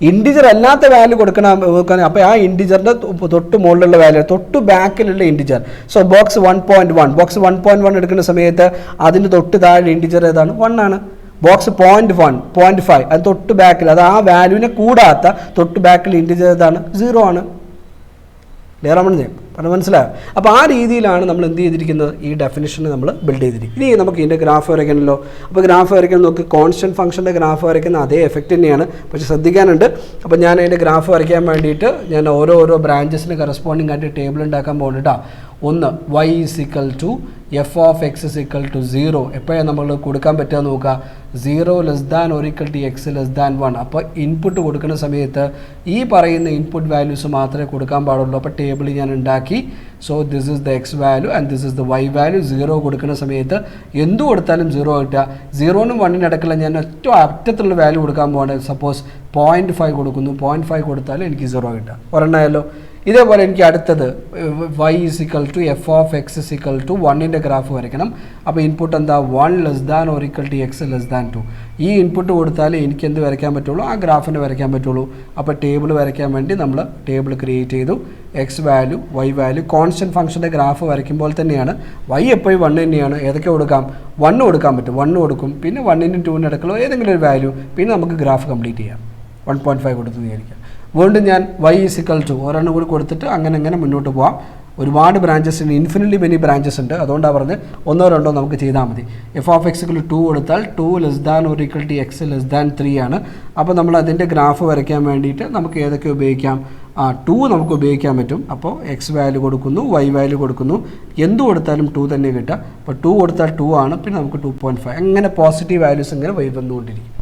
ഇൻറ്റിജർ അല്ലാത്ത വാല്യൂ കൊടുക്കണം. അപ്പോൾ ആ ഇൻറ്റിജറിൻ്റെ തൊട്ട് മുകളിലുള്ള വാല്യൂ തൊട്ട് ബാക്കിലുള്ള ഇൻറ്റിജർ. സോ ബോക്സ് 1.1, ബോക്സ് 1.1 എടുക്കുന്ന സമയത്ത് അതിന് തൊട്ട് താഴെ ഇൻറ്റിജർ ഏതാണ്, 1 ആണ്. ബോക്സ് 0.1 0.5 അത് തൊട്ട് ബാക്കിൽ, അത് ആ വാല്യൂവിനെ കൂടാത്ത തൊട്ട് ബാക്കിൽ ഇൻറ്റിജർ ഏതാണ്, 0 ആണ്. ക്ലിയറാണെന്ന് പറഞ്ഞാൽ മനസ്സിലായോ. അപ്പോൾ ആ രീതിയിലാണ് നമ്മൾ എന്ത് ചെയ്തിരിക്കുന്നത്, ഈ ഡെഫിനിഷനെ നമ്മൾ ബിൽഡ് ചെയ്തിരിക്കും. ഇനി നമുക്ക് ഇതിൻ്റെ ഗ്രാഫ് വരയ്ക്കണമല്ലോ. അപ്പോൾ ഗ്രാഫ് വരയ്ക്കാൻ നോക്കി, കോൺസ്റ്റൻറ്റ് ഫംഗ്ഷൻ്റെ ഗ്രാഫ് വരയ്ക്കുന്ന അതേ എഫക്റ്റ് തന്നെയാണ്, പക്ഷേ ശ്രദ്ധിക്കാനുണ്ട്. അപ്പോൾ ഞാൻ അതിൻ്റെ ഗ്രാഫ് വരയ്ക്കാൻ വേണ്ടിയിട്ട് ഞാൻ ഓരോ ബ്രാഞ്ചസിന് കറസ്പോണ്ടിങ് ആയിട്ട് ടേബിൾ ഉണ്ടാക്കാൻ പോകുന്നുണ്ട്. ഒന്ന് y f(x)=0 എപ്പോഴാണ് നമ്മൾ കൊടുക്കാൻ പറ്റുക നോക്കുക, 0 less than or equal to x less than 1. അപ്പോൾ ഇൻപുട്ട് കൊടുക്കുന്ന സമയത്ത് ഈ പറയുന്ന ഇൻപുട്ട് വാല്യൂസ് മാത്രമേ കൊടുക്കാൻ പാടുള്ളൂ. അപ്പോൾ ടേബിൾ ഞാൻ ഉണ്ടാക്കി. So this is the x value and this is the y value. 0 കൊടുക്കുന്ന സമയത്ത് എന്ത് കൊടുത്താലും 0 കിട്ടുക. 0-നും 1-നും ഇടയ്ക്കുള്ള ഞാൻ അറ്റത്തുള്ള വാല്യൂ കൊടുക്കാൻ പോകണം. സപ്പോസ് 0.5 കൊടുക്കുന്നു, 0.5 കൊടുത്താലും എനിക്ക് 0 കിട്ടുക. ഒരെണ്ണമായല്ലോ. ഇതേപോലെ എനിക്ക് അടുത്തത് y f(x)=1ൻ്റെ ഗ്രാഫ് വരയ്ക്കണം. അപ്പോൾ ഇൻപുട്ട് എന്താ, 1 less than or equal to x less than 2. ഈ ഇൻപുട്ട് കൊടുത്താലേ എനിക്ക് എന്ത് വരയ്ക്കാൻ പറ്റുള്ളൂ, ആ ഗ്രാഫിന് വരയ്ക്കാൻ പറ്റുള്ളൂ. അപ്പോൾ ടേബിൾ വരയ്ക്കാൻ വേണ്ടി നമ്മൾ ടേബിൾ ക്രിയേറ്റ് ചെയ്തു. X value Y value constant ഫംഗ്ഷൻ്റെ ഗ്രാഫ് വരയ്ക്കുമ്പോൾ തന്നെയാണ് y എപ്പോഴും 1 തന്നെയാണ്. ഏതൊക്കെ കൊടുക്കാം, 1 കൊടുക്കാൻ പറ്റും, 1 കൊടുക്കും. പിന്നെ 1-നും 2-നും ഇടയ്ക്കുള്ള ഏതെങ്കിലും ഒരു വാല്യൂ, പിന്നെ നമുക്ക് ഗ്രാഫ് കംപ്ലീറ്റ് ചെയ്യാം. 1.5 കൊടുത്ത് വിചാരിക്കാം. വീണ്ടും ഞാൻ y ഒരെണ്ണം കൂടി കൊടുത്തിട്ട് അങ്ങനെ മുന്നോട്ട് പോവാം. ഒരുപാട് ബ്രാഞ്ചസ് ഉണ്ട്, ഇൻഫിനിറ്റ്ലി മെനി ബ്രാഞ്ചസ് ഉണ്ട്. അതുകൊണ്ടാണ് പറഞ്ഞത് ഒന്നോ രണ്ടോ നമുക്ക് ചെയ്താൽ മതി. F of x equal to കൊടുത്താൽ 2 ≤ x <3 ആണ്. അപ്പോൾ നമ്മൾ അതിൻ്റെ ഗ്രാഫ് വരയ്ക്കാൻ വേണ്ടിയിട്ട് നമുക്ക് ഏതൊക്കെ ഉപയോഗിക്കാം? 2 നമുക്ക് ഉപയോഗിക്കാൻ പറ്റും. അപ്പോൾ എക്സ് വാല്യൂ കൊടുക്കുന്നു, വൈ വാല്യൂ കൊടുക്കുന്നു, എന്ത് കൊടുത്താലും 2 തന്നെ കിട്ടുക. അപ്പോൾ 2 കൊടുത്താൽ 2 ആണ്, പിന്നെ നമുക്ക് 2.5 അങ്ങനെ പോസിറ്റീവ് വാല്യൂസ് ഇങ്ങനെ വന്നുകൊണ്ടിരിക്കും.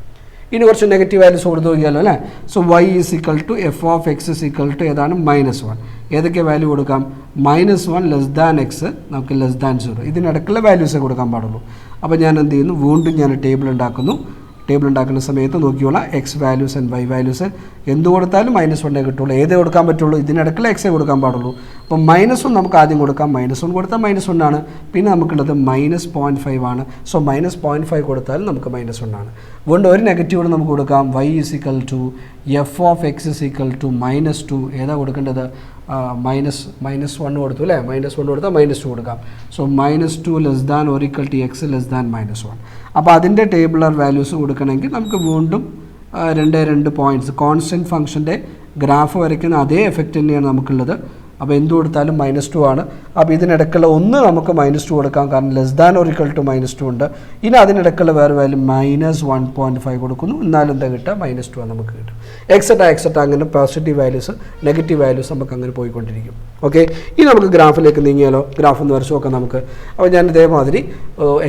ഇനി കുറച്ച് നെഗറ്റീവ് വാല്യൂസ് കൊടുത്തു നോക്കിയാലോ അല്ലേ. So y = F of X = ഏതാണ്? -1. ഏതൊക്കെ വാല്യൂ കൊടുക്കാം? -1 x നമുക്ക് <0. ഇതിനിടയ്ക്കുള്ള വാല്യൂസേ കൊടുക്കാൻ പാടുള്ളൂ. അപ്പോൾ ഞാൻ എന്ത് ചെയ്യുന്നു? വീണ്ടും ഞാൻ ടേബിൾ ഉണ്ടാക്കുന്നു. ടേബിൾ ഉണ്ടാക്കുന്ന സമയത്ത് നോക്കിയോളാം, X values and Y values എന്ത് കൊടുത്താലും -1 കിട്ടുള്ളൂ. ഏതേ കൊടുക്കാൻ പറ്റുള്ളൂ? ഇതിനിടയ്ക്കുള്ള എക്സേ കൊടുക്കാൻ പാടുള്ളൂ. അപ്പോൾ -1 നമുക്ക് ആദ്യം കൊടുക്കാം. -1 കൊടുത്താൽ -1 ആണ്. പിന്നെ നമുക്കുള്ളത് -0.5 ആണ്. സോ -0.5 കൊടുത്താൽ നമുക്ക് -1 ആണ്. വീണ്ടും ഒരു നെഗറ്റീവ് നമുക്ക് കൊടുക്കാം. y = F of X -2. ഏതാ കൊടുക്കേണ്ടത്? -1 കൊടുത്തു അല്ലേ. -1 കൊടുത്താൽ -2 കൊടുക്കാം. So -2 < x <-1. അപ്പോൾ അതിൻ്റെ ടേബിളർ വാല്യൂസ് കൊടുക്കണമെങ്കിൽ നമുക്ക് വീണ്ടും 2 പോയിൻറ്റ്സ് കോൺസ്റ്റൻറ്റ് ഫംഗ്ഷൻ്റെ ഗ്രാഫ് വരയ്ക്കുന്ന അതേ എഫക്റ്റ് തന്നെയാണ് നമുക്കുള്ളത്. അപ്പോൾ എന്ത് കൊടുത്താലും -2 ആണ്. അപ്പോൾ ഇതിനിടയ്ക്കുള്ള ഒന്ന് നമുക്ക് -2 കൊടുക്കാം, കാരണം < ഉണ്ട്. ഇനി അതിനിടയ്ക്കുള്ള വേറെ വാല്യൂ -1.5 കൊടുക്കുന്നു. എന്നാലും എന്താ കിട്ടുക? -2 നമുക്ക് കിട്ടും. എക്സെട്ര അങ്ങനെ പോസിറ്റീവ് വാല്യൂസ് നെഗറ്റീവ് വാല്യൂസ് നമുക്ക് അങ്ങനെ പോയിക്കൊണ്ടിരിക്കും. ഓക്കെ, ഇനി നമുക്ക് ഗ്രാഫിലേക്ക് നീങ്ങിയാലോ? ഗ്രാഫ് ഒന്ന് വരച്ച് നോക്കാം നമുക്ക്. അപ്പോൾ ഞാൻ ഇതേമാതിരി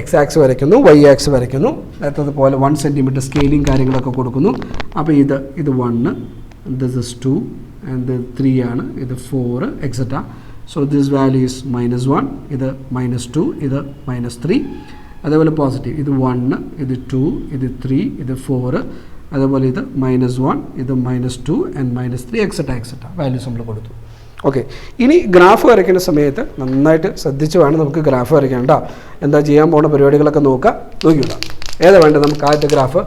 എക്സ് ആക്സ് വരയ്ക്കുന്നു, വൈ ആക്സ് വരയ്ക്കുന്നു. നേരത്തതുപോലെ 1 സെൻറ്റിമീറ്റർ സ്കെയിലിംഗ് കാര്യങ്ങളൊക്കെ കൊടുക്കുന്നു. അപ്പോൾ ഇത് 1, ദിസ് ഇസ് 2 and 3 ആണ്, ഇത് 4 etc. So this value is -1, ഇത് -2, ഇത് -3. അതേപോലെ പോസിറ്റീവ് ഇത് 1, ഇത് 2, ഇത് 3, ഇത് 4. അതേപോലെ ഇത് -1, ഇത് -2 and -3 etc. വാല്യൂസ് നമ്മൾ കൊടുത്തു. ഓക്കെ, ഇനി ഗ്രാഫ് വരയ്ക്കുന്ന സമയത്ത് നന്നായിട്ട് ശ്രദ്ധിച്ച് വേണം നമുക്ക് ഗ്രാഫ് വരയ്ക്കാൻ കേട്ടോ. എന്താ ചെയ്യാൻ പോകുന്ന പരിപാടികളൊക്കെ നോക്കിയിടാം. ഏതാ വേണ്ടത്? നമുക്ക് ആദ്യത്തെ ഗ്രാഫ്,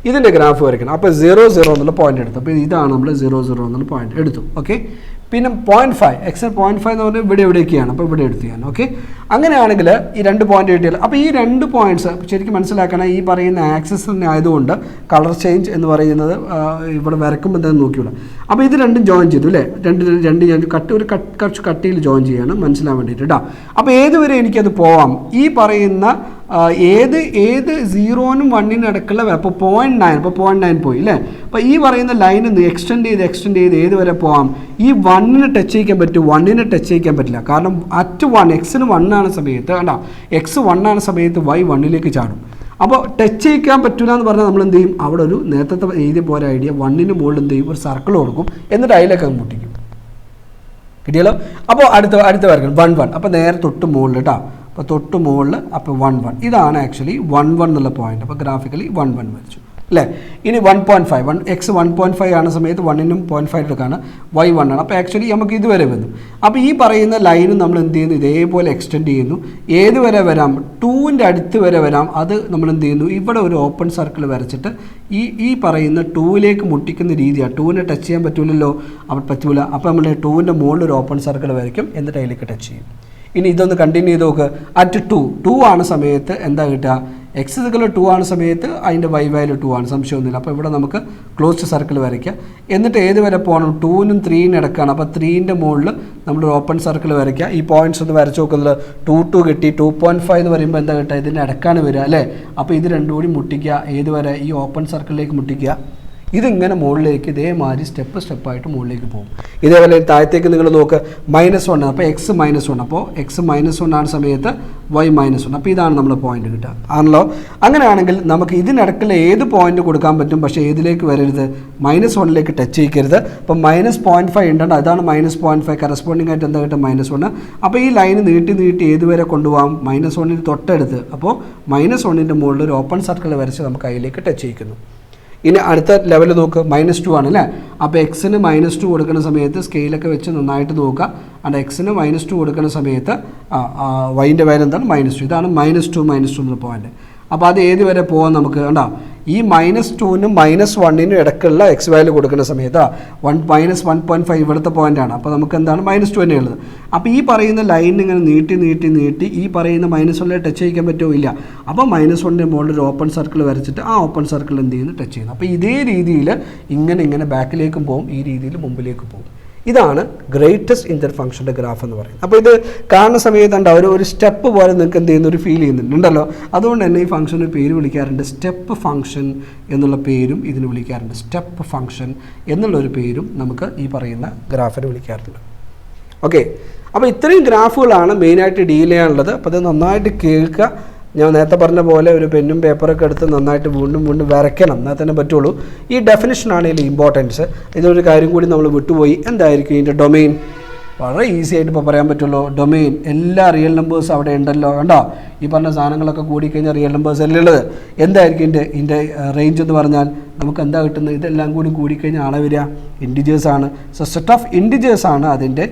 ഇതിൻ്റെ ഗ്രാഫ് വരയ്ക്കണം. അപ്പോൾ 0, 0 എന്നുള്ള പോയിന്റ് എടുത്തു. അപ്പോൾ ഇതാണ് നമ്മൾ 0, 0 എന്നുള്ള പോയിന്റ് എടുത്തു. ഓക്കെ, പിന്നെ 0.5 എക്സ് 0.5 എന്ന് പറഞ്ഞാൽ ഇവിടെയൊക്കെയാണ്. അപ്പോൾ ഇവിടെ എടുത്തു ഞാൻ. ഓക്കെ, അങ്ങനെയാണെങ്കിൽ ഈ 2 പോയിന്റ് കിട്ടിയാൽ, അപ്പോൾ ഈ 2 പോയിന്റ്സ് ശരിക്കും മനസ്സിലാക്കണം. ഈ പറയുന്ന ആക്സിസ് തന്നെ ആയതുകൊണ്ട് കളർ ചേഞ്ച് എന്ന് പറയുന്നത് ഇവിടെ വരയ്ക്കുമ്പോൾ എന്താണെന്ന് നോക്കിയുള്ള. അപ്പോൾ ഇത് രണ്ടും ജോയിൻ ചെയ്തു അല്ലേ. രണ്ട് ഞാൻ കുറച്ച് കട്ടിയിൽ ജോയിൻ ചെയ്യണം മനസ്സിലാൻ വേണ്ടിയിട്ട് കേട്ടോ. അപ്പോൾ ഏതുവരെ എനിക്കത് പോവാം? ഈ പറയുന്ന ഏത് 0നും 1നും ഇടയ്ക്കുള്ള അപ്പോൾ 0.9, അപ്പോൾ 0.9 പോയി അല്ലേ. അപ്പോൾ ഈ പറയുന്ന ലൈനിൽ എക്സ്റ്റെൻഡ് ചെയ്ത് ഏതുവരെ പോവാം? ഈ 1നെ ടച്ച് ചെയ്യിക്കാൻ പറ്റും, 1നെ ടച്ച് ചെയ്യിക്കാൻ പറ്റില്ല. കാരണം അറ്റ് 1 എക്സിന് 1 ആണ് സമയത്ത് കണ്ടാ, എക്സ് 1 ആണ് സമയത്ത് y 1ലേക്ക് ചാടും. അപ്പോൾ ടച്ച് ചെയ്യിക്കാൻ പറ്റില്ല എന്ന് പറഞ്ഞാൽ നമ്മൾ എന്ത് ചെയ്യും? അവിടെ ഒരു നേരത്തെ എഴുതിയ പോലെ ഐഡിയ 1ന് മുകളിൽ എന്ത് ചെയ്യും? ഒരു സർക്കിൾ കൊടുക്കും, എന്നിട്ട് അതിലേക്ക് അത് മുട്ടിക്കും. കിട്ടിയല്ലോ. അപ്പോൾ അടുത്ത വരക്കണം 1, 1. അപ്പോൾ നേരെ തൊട്ട് മുകളിൽ കേട്ടോ. അപ്പോൾ തൊട്ട് മുകളിൽ അപ്പോൾ 1, 1. ഇതാണ് ആക്ച്വലി 1, 1 എന്നുള്ള പോയിന്റ്. അപ്പോൾ ഗ്രാഫിക്കലി 1, 1 വരച്ചു അല്ലേ. ഇനി 1.5 എക്സ് 1.5 ആണ് സമയത്ത് 1നും 0.5 എടുക്കാണ്, y 1 ആണ്. അപ്പോൾ ആക്ച്വലി നമുക്ക് ഇതുവരെ വന്നു. അപ്പോൾ ഈ പറയുന്ന ലൈനും നമ്മൾ എന്ത് ചെയ്യുന്നു? ഇതേപോലെ എക്സ്റ്റെൻഡ് ചെയ്യുന്നു. ഏതുവരെ വരാം? 2ൻ്റെ അടുത്ത് വരെ വരാം. അത് നമ്മൾ എന്ത് ചെയ്യുന്നു? ഇവിടെ ഒരു ഓപ്പൺ സർക്കിൾ വരച്ചിട്ട് ഈ പറയുന്ന 2ലേക്ക് മുട്ടിക്കുന്ന രീതിയാണ്. 2നെ ടച്ച് ചെയ്യാൻ പറ്റൂലല്ലോ, അവിടെ പറ്റൂല. അപ്പോൾ നമ്മൾ 2ൻ്റെ മുകളിൽ ഒരു ഓപ്പൺ സർക്കിൾ വരയ്ക്കും, എന്നിട്ട് അതിലേക്ക് ടച്ച് ചെയ്യും. ഇനി ഇതൊന്ന് കണ്ടിന്യൂ ചെയ്ത് നോക്ക്. അറ്റ് 2 ആണ് സമയത്ത് എന്താ കിട്ടുക? എക്സ് 2 ആണ് സമയത്ത് അതിൻ്റെ y വാല്യൂ 2 ആണ്, സംശയമൊന്നുമില്ല. അപ്പോൾ ഇവിടെ നമുക്ക് ക്ലോസ്ഡ് സർക്കിൾ വരയ്ക്കാം. എന്നിട്ട് ഏത് വരെ പോകണം? 2നും 3നും ഇടയ്ക്കാണ്. അപ്പോൾ 3ൻ്റെ മുകളിൽ നമ്മൾ ഓപ്പൺ സർക്കിൾ വരയ്ക്കുക. ഈ പോയിന്റ്സ് ഒന്ന് വരച്ച് നോക്കുന്നത് 2 കിട്ടി. 2.5 എന്ന് പറയുമ്പോൾ എന്താ കിട്ടുക? ഇതിൻ്റെ ഇടയ്ക്കാണ് വരിക അല്ലേ. അപ്പോൾ ഇത് രണ്ടും കൂടി മുട്ടിക്കുക. ഏതുവരെ? ഈ ഓപ്പൺ സർക്കിളിലേക്ക് മുട്ടിക്കുക. ഇതിങ്ങനെ മുകളിലേക്ക് ഇതേമാതിരി സ്റ്റെപ്പായിട്ട് മുകളിലേക്ക് പോകും. ഇതേപോലെ താഴത്തേക്ക് നിങ്ങൾ നോക്ക്, -1. അപ്പോൾ എക്സ് -1. അപ്പോൾ എക്സ് -1 ആണ് സമയത്ത് y -1. അപ്പോൾ ഇതാണ് നമ്മൾ പോയിന്റ് കിട്ടുക ആണല്ലോ. അങ്ങനെയാണെങ്കിൽ നമുക്ക് ഇതിനിടയ്ക്കുള്ള ഏത് പോയിന്റ് കൊടുക്കാൻ പറ്റും, പക്ഷേ ഏതിലേക്ക് വരരുത്? -1ലേക്ക് ടച്ച് ചെയ്യരുത്. അപ്പോൾ -0.5 ഉണ്ടോ? അതാണ് -0.5 കറസ്പോണ്ടിങ് ആയിട്ട് എന്താ കിട്ടുക? -1. അപ്പോൾ ഈ ലൈൻ നീട്ടി ഏതുവരെ കൊണ്ടുപോകാം? -1ന് തൊട്ടടുത്ത്. അപ്പോൾ -1ൻ്റെ മുകളിൽ ഒരു ഓപ്പൺ സർക്കിൾ വരച്ച് നമുക്ക് അതിലേക്ക് ടച്ച് ചെയ്യിക്കുന്നു. ഇനി അടുത്ത ലെവൽ നോക്ക്, -2 ആണ് അല്ലേ. അപ്പോൾ എക്സിന് -2 കൊടുക്കുന്ന സമയത്ത് സ്കെയിലൊക്കെ വെച്ച് നന്നായിട്ട് നോക്കുക. അവിടെ എക്സിന് -2 കൊടുക്കുന്ന സമയത്ത് വൈൻ്റെ വാല്യൂ എന്താണ്? -2. ഇതാണ് -2 എന്നുള്ള പോയിന്റ്. അപ്പോൾ അത് ഏത് വരെ പോകാൻ നമുക്ക് കണ്ടോ? ഈ -2നും -1നും ഇടയ്ക്കുള്ള എക്സ് വാല്യൂ കൊടുക്കുന്ന സമയത്ത് -1.5 ഇവിടുത്തെ പോയിന്റാണ്. അപ്പോൾ നമുക്ക് എന്താണ്? -2 തന്നെയുള്ളത്. അപ്പോൾ ഈ പറയുന്ന ലൈൻ ഇങ്ങനെ നീട്ടി ഈ പറയുന്ന -1 ടച്ച് ചെയ്യിക്കാൻ പറ്റുമോ? ഇല്ല. അപ്പോൾ -1ൻ്റെ മുകളിൽ ഒരു ഓപ്പൺ സർക്കിൾ വരച്ചിട്ട് ആ ഓപ്പൺ സർക്കിൾ എന്ത് ചെയ്യുന്നു? ടച്ച് ചെയ്യുന്നു. അപ്പോൾ ഇതേ രീതിയിൽ ഇങ്ങനെ ബാക്കിലേക്കും പോകും, ഈ രീതിയിൽ മുമ്പിലേക്ക് പോകും. ഇതാണ് ഗ്രേറ്റസ്റ്റ് ഇൻ്റർ ഫംഗ്ഷൻ്റെ ഗ്രാഫ് എന്ന് പറയുന്നത്. അപ്പോൾ ഇത് കാണുന്ന സമയത്ത് ഉണ്ട് ഒരു സ്റ്റെപ്പ് പോലെ നിങ്ങൾക്ക് എന്ത് ചെയ്യുന്ന ഒരു ഫീൽ ചെയ്യുന്നുണ്ടല്ലോ. അതുകൊണ്ട് തന്നെ ഈ ഫംഗ്ഷന് പേര് വിളിക്കാറുണ്ട് സ്റ്റെപ്പ് ഫംഗ്ഷൻ എന്നുള്ള പേരും ഇതിന് വിളിക്കാറുണ്ട്. സ്റ്റെപ്പ് ഫംഗ്ഷൻ എന്നുള്ളൊരു പേരും നമുക്ക് ഈ പറയുന്ന ഗ്രാഫിന് വിളിക്കാറുണ്ട്. ഓക്കെ, അപ്പോൾ ഇത്രയും ഗ്രാഫുകളാണ് മെയിനായിട്ട് ഡീൽ ചെയ്യാനുള്ളത്. അപ്പോൾ അത് നന്നായിട്ട് കേൾക്കുക. ഞാൻ നേരത്തെ പറഞ്ഞ പോലെ ഒരു പെന്നും പേപ്പറൊക്കെ എടുത്ത് നന്നായിട്ട് വീണ്ടും വരയ്ക്കണം, എന്നാൽ തന്നെ പറ്റുള്ളൂ. ഈ ഡെഫിനിഷനാണ് ഇതിൽ ഇമ്പോർട്ടൻസ്. ഇതിലൊരു കാര്യം കൂടി നമ്മൾ വിട്ടുപോയി. എന്തായിരിക്കും ഇതിൻ്റെ ഡൊമെയിൻ? വളരെ ഈസി ആയിട്ട് ഇപ്പോൾ പറയാൻ പറ്റുള്ളൂ. ഡൊമെയിൻ എല്ലാ റിയൽ നമ്പേഴ്സ് അവിടെ ഉണ്ടല്ലോ, കണ്ടോ? ഈ പറഞ്ഞ സാധനങ്ങളൊക്കെ കൂടിക്കഴിഞ്ഞാൽ റിയൽ നമ്പേഴ്സ് അല്ലേ ഉള്ളത്. എന്തായിരിക്കും ഇതിൻ്റെ റേഞ്ച് എന്ന് പറഞ്ഞാൽ നമുക്ക് എന്താ കിട്ടുന്നത്? ഇതെല്ലാം കൂടിക്കഴിഞ്ഞാൽ ആളെ വരിക ഇൻറ്റിജേഴ്സ് ആണ്. സോ സെറ്റ് ഓഫ് ഇൻറ്റിജേഴ്സ് ആണ് അതിൻ്റെ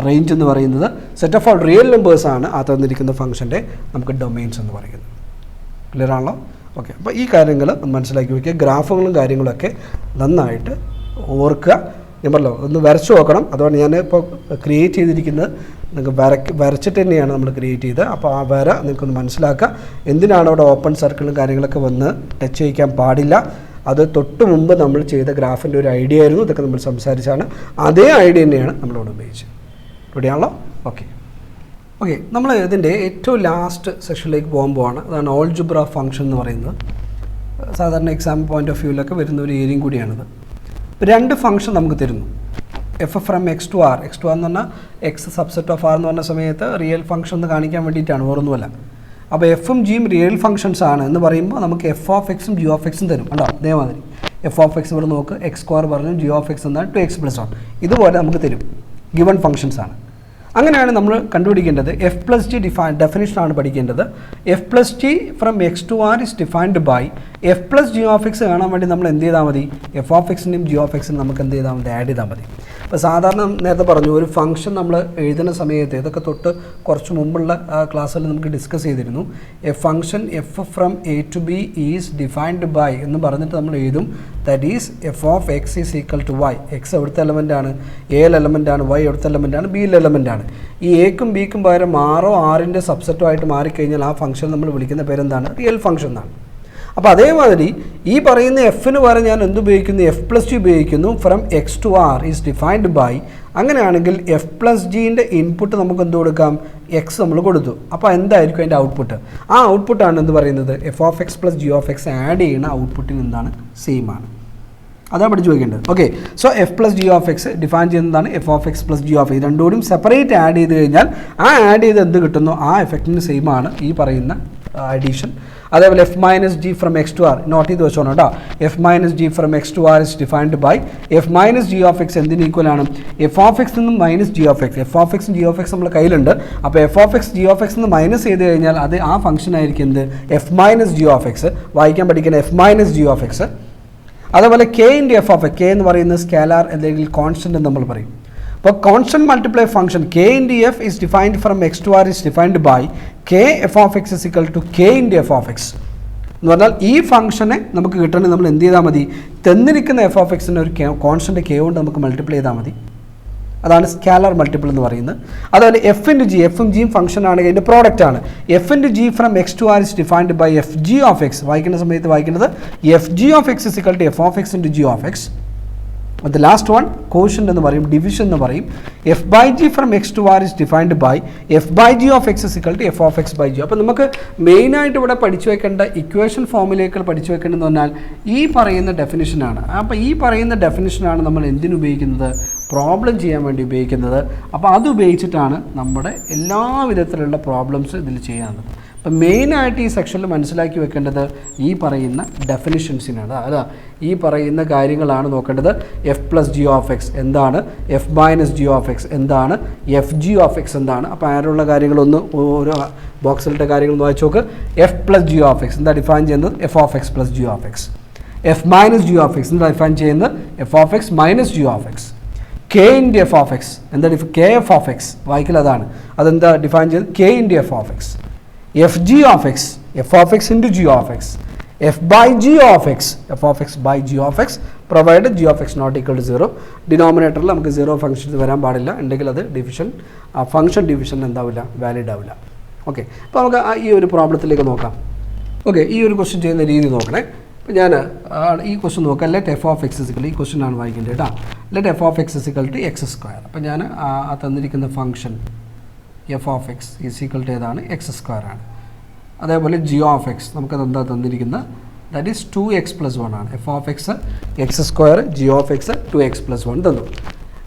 റേഞ്ച് എന്ന് പറയുന്നത്. Set of all real numbers ആണ് ആ തന്നിരിക്കുന്ന ഫംഗ്ഷൻ്റെ നമുക്ക് ഡൊമെയിൻസ് എന്ന് പറയുന്നത്. ക്ലിയർ ആണല്ലോ? ഓക്കെ, അപ്പോൾ ഈ കാര്യങ്ങൾ മനസ്സിലാക്കി വയ്ക്കുക. ഗ്രാഫുകളും കാര്യങ്ങളൊക്കെ നന്നായിട്ട് ഓർക്കുക. ഞാൻ പറഞ്ഞല്ലോ ഒന്ന് വരച്ച് നോക്കണം. അതുകൊണ്ട് ഞാൻ ഇപ്പോൾ ക്രിയേറ്റ് ചെയ്തിരിക്കുന്നത് നിങ്ങൾക്ക് വരച്ചിട്ട് തന്നെയാണ് നമ്മൾ ക്രിയേറ്റ് ചെയ്തത്. അപ്പോൾ ആ വര നിങ്ങൾക്കൊന്ന് മനസ്സിലാക്കുക. എന്തിനാണ് അവിടെ ഓപ്പൺ സർക്കിളും കാര്യങ്ങളൊക്കെ വന്ന് ടച്ച് ചെയ്യിക്കാൻ പാടില്ല. അത് തൊട്ട് മുമ്പ് നമ്മൾ ചെയ്ത ഗ്രാഫിൻ്റെ ഒരു ഐഡിയ ആയിരുന്നു. ഇതൊക്കെ നമ്മൾ സംസാരിച്ചാണ്. അതേ ഐഡിയ തന്നെയാണ് നമ്മളിവിടെ ഉപയോഗിച്ചത്. റെഡിയാണല്ലോ? ഓക്കെ, നമ്മൾ ഇതിൻ്റെ ഏറ്റവും ലാസ്റ്റ് സെക്ഷനിലേക്ക് പോകുമ്പോഴാണ്. അതാണ് ഓൾജിബ്ര ഫംഗ്ഷൻ എന്ന് പറയുന്നത്. സാധാരണ എക്സാം പോയിൻ്റ് ഓഫ് വ്യൂവിലൊക്കെ വരുന്ന ഒരു ഏരിയയും കൂടിയാണിത്. രണ്ട് ഫംഗ്ഷൻ നമുക്ക് തരുന്നു. F from X to R എന്ന് പറഞ്ഞാൽ എക്സ് സബ്സെറ്റ് ഓഫ് ആർ എന്ന് പറഞ്ഞ സമയത്ത് റിയൽ ഫംഗ്ഷൻ എന്ന് കാണിക്കാൻ വേണ്ടിയിട്ടാണ്, വേറൊന്നുമല്ല. അപ്പോൾ എഫും ജിയും റിയൽ ഫംഗ്ഷൻസ് ആണ് എന്ന് പറയുമ്പോൾ നമുക്ക് എഫ് ഓഫ് എക്സും ജി ഓഫ് എക്സും തരും. ഉണ്ടോ? അതേമാതിരി എഫ് ഓഫ് എക്സ് ഇവിടെ നോക്ക്, എക്സ് സ്ക്വയർ പറഞ്ഞു, ജി ഓഫ് എക്സ് എന്നാൽ 2x+1 ഇതുപോലെ നമുക്ക് തരും. ഗിവൺ ഫംഗ്ഷൻസ് ആണ്. അങ്ങനെയാണ് നമ്മൾ കണ്ടുപിടിക്കേണ്ടത്. എഫ് പ്ലസ് ജി ഡെഫിനിഷനാണ് പഠിക്കേണ്ടത്. F plus g from X to R is defined by f plus G of x കാണാൻ വേണ്ടി നമ്മൾ എന്ത് ചെയ്താൽ മതി? എഫ് ഓഫ് എക്സിൻ്റെയും ജി ഓഫ് എക്സിനും നമുക്ക് എന്ത് ചെയ്താൽ മതി? ആഡ് ചെയ്താൽ മതി. അപ്പോൾ സാധാരണ നേരത്തെ പറഞ്ഞു ഒരു ഫംഗ്ഷൻ നമ്മൾ എഴുതുന്ന സമയത്ത് ഇതൊക്കെ തൊട്ട് കുറച്ച് മുമ്പുള്ള ക്ലാസ്സിൽ നമുക്ക് ഡിസ്കസ് ചെയ്തിരുന്നു. A function f from A to B is defined by എന്ന് പറഞ്ഞിട്ട് നമ്മൾ എഴുതും. That is F of x is equal to y. X എവിടുത്തെ എലമെൻ്റാണ്? എയിൽ എലമെൻ്റാണ്. വൈ എവിടുത്തെ എലമെൻ്റാണ്? ബിയിൽ എലമെൻ്റാണ്. ഈ എക്കും ബിക്കും പകരം ആറോ ആറിൻ്റെ സബ്സെറ്റോ ആയിട്ട് മാറിക്കഴിഞ്ഞാൽ ആ ഫംഗ്ഷൻ നമ്മൾ വിളിക്കുന്ന പേരെന്താണ്? റിയൽ ഫംഗ്ഷൻ എന്നാണ്. അപ്പോൾ അതേമാതിരി ഈ പറയുന്ന എഫിന് പകരം ഞാൻ എന്തുപയോഗിക്കുന്നു? എഫ് പ്ലസ് ജി ഉപയോഗിക്കുന്നു. From X to R is defined by. അങ്ങനെയാണെങ്കിൽ എഫ് പ്ലസ് ജിൻ്റെ ഇൻപുട്ട് നമുക്ക് എന്ത് കൊടുക്കാം? എക്സ് നമ്മൾ കൊടുത്തു. അപ്പോൾ എന്തായിരിക്കും അതിൻ്റെ ഔട്ട്പുട്ട്? ആ ഔട്ട്പുട്ടാണ് എന്ത് പറയുന്നത്? F of X plus G of X add ചെയ്യുന്ന ഔട്ട്പുട്ടിന് എന്താണ്? സെയിം ആണ്. അതാണ് പഠിച്ചു വയ്ക്കേണ്ടത്. Okay, so F plus G of X define ചെയ്യുന്നതാണ് F of X plus G of X. രണ്ടുകൂടിയും സെപ്പറേറ്റ് ആഡ് ചെയ്ത് കഴിഞ്ഞാൽ ആ ആഡ് ചെയ്ത് എന്ത് കിട്ടുന്നു? ആ എഫക്റ്റിന് സെയിം ആണ് ഈ പറയുന്ന അഡീഷൻ. അതേപോലെ f minus g from X to R note ചെയ്ത് വെച്ചോണം കേട്ടോ. F minus g from X to R is defined by f minus G of x എന്തിന് ഈക്വൽ ആണ്? എഫ് ഓഫ് എക്സ് നിന്നും minus G of X. F of എക്സും ജി ഓഫ് എക്സ് നമ്മുടെ കയ്യിലുണ്ട്. അപ്പോൾ f of x g of x നിന്ന് മൈനസ് ചെയ്ത് കഴിഞ്ഞാൽ അത് ആ ഫംഗ്ഷൻ ആയിരിക്കും എന്ത്? F minus G of X. വായിക്കാൻ പഠിക്കുന്ന F minus G of X. അതേപോലെ K into F of X. K എന്ന് പറയുന്നത് സ്കാലാർ അല്ലെങ്കിൽ കോൺസ്റ്റൻ്റ് എന്ന് നമ്മൾ പറയും. അപ്പോൾ constant multiply function K into F is defined from X to R is defined by K F of X is equal to K into F of X എന്ന് പറഞ്ഞാൽ ഈ ഫംഗ്ഷനെ നമുക്ക് കിട്ടണമെങ്കിൽ നമ്മൾ എന്ത് ചെയ്താൽ മതി? തന്നിരിക്കുന്ന എഫ് ഓഫ് എക്സിൻ്റെ ഒരു കോൺസ്റ്റന്റ് കെ കൊണ്ട് നമുക്ക് മൾട്ടിപ്ലൈ ചെയ്താൽ മതി. അതാണ് സ്കാലർ മൾട്ടിപ്പിൾ എന്ന് പറയുന്നത്. അതുപോലെ എഫ് ഇൻറ്റു ജി, എഫും ജിയും ഫംഗ്ഷൻ ആണെങ്കിൽ അതിൻ്റെ പ്രോഡക്റ്റ് ആണ്. F into g from X to R is defined by f G of x. വായിക്കുന്ന സമയത്ത് വായിക്കുന്നത് f G of X is equal to f of X into G of x. The last one quotient എന്ന് പറയും, ഡിവിഷൻ എന്ന് പറയും. F by g from X to R is defined by f by G of X is equal to f of X by g. അപ്പോൾ നമുക്ക് മെയിനായിട്ട് ഇവിടെ പഠിച്ചു വെക്കേണ്ട ഇക്വേഷൻ ഫോമിലേക്കുകൾ പഠിച്ചു വെക്കേണ്ടതെന്ന് പറഞ്ഞാൽ ഈ പറയുന്ന ഡെഫിനിഷനാണ്. അപ്പോൾ ഈ പറയുന്ന ഡെഫിനിഷനാണ് നമ്മൾ എന്തിനു ഉപയോഗിക്കുന്നത്? പ്രോബ്ലം ചെയ്യാൻ വേണ്ടി ഉപയോഗിക്കുന്നത്. അപ്പോൾ അത് ഉപയോഗിച്ചിട്ടാണ് നമ്മുടെ എല്ലാ വിധത്തിലുള്ള പ്രോബ്ലംസ് ഇതിൽ ചെയ്യാറുള്ളത്. അപ്പം മെയിനായിട്ട് ഈ സെക്ഷനിൽ മനസ്സിലാക്കി വെക്കേണ്ടത് ഈ പറയുന്ന ഡെഫിനിഷൻസിനാണ്. അല്ല, ഈ പറയുന്ന കാര്യങ്ങളാണ് നോക്കേണ്ടത്. F plus G of X എന്താണ്? F minus G of X എന്താണ്? എഫ് ജി ഓഫ് എക്സ് എന്താണ്? അപ്പോൾ ആരുള്ള കാര്യങ്ങളൊന്ന് ഓരോ ബോക്സിലിട്ട കാര്യങ്ങളൊന്ന് വായിച്ചു നോക്ക്. F plus G of X എന്താ ഡിഫൈൻ ചെയ്യുന്നത്? F of X plus G of X. F minus G of X എന്താ ഡിഫൈൻ ചെയ്യുന്നത്? F of X minus G of X. K into F of X എന്താ കെ എഫ് ഓഫ് എക്സ്. വായിക്കൽ അതാണ്. അതെന്താ ഡിഫൈൻ ചെയ്തത്? K into F of X. F G of X, F of X into G of X. F by G of X, F of X by G of x provide g of x not equal to 0. ഡിനോമിനേറ്ററിൽ നമുക്ക് 0 ഫംഗ്ഷൻസ് വരാൻ പാടില്ല. ഉണ്ടെങ്കിൽ അത് ഡിവിഷൻ, ആ ഫംഗ്ഷൻ ഡിവിഷൻ എന്താവില്ല? വാലിഡ് ആവില്ല. ഓക്കെ, അപ്പോൾ നമുക്ക് ഈ ഒരു പ്രോബ്ലത്തിലേക്ക് നോക്കാം. ഓക്കെ, ഈ ഒരു ക്വസ്റ്റ്യൻ ചെയ്യുന്ന രീതി നോക്കണേ. അപ്പോൾ ഞാൻ ഈ ക്വസ്റ്റ്യൻ നോക്കാം. Let f of x is equal, ഈ ക്വസ്റ്റ്യൻ ആണ് വായിക്കേണ്ടത് കേട്ടോ. Let f of x is equal to x square. അപ്പോൾ ഞാൻ ആ തന്നിരിക്കുന്ന function f of x is equal to ഏതാണ്? എക്സ് സ്ക്വയർ ആണ്. അതേപോലെ ജി ഓഫ് എക്സ് നമുക്കത് എന്താ തന്നിരിക്കുന്നത്? ദാറ്റ് ഈസ് 2x+1 ആണ്. F of X X square, g of x 2x+1 തന്നു.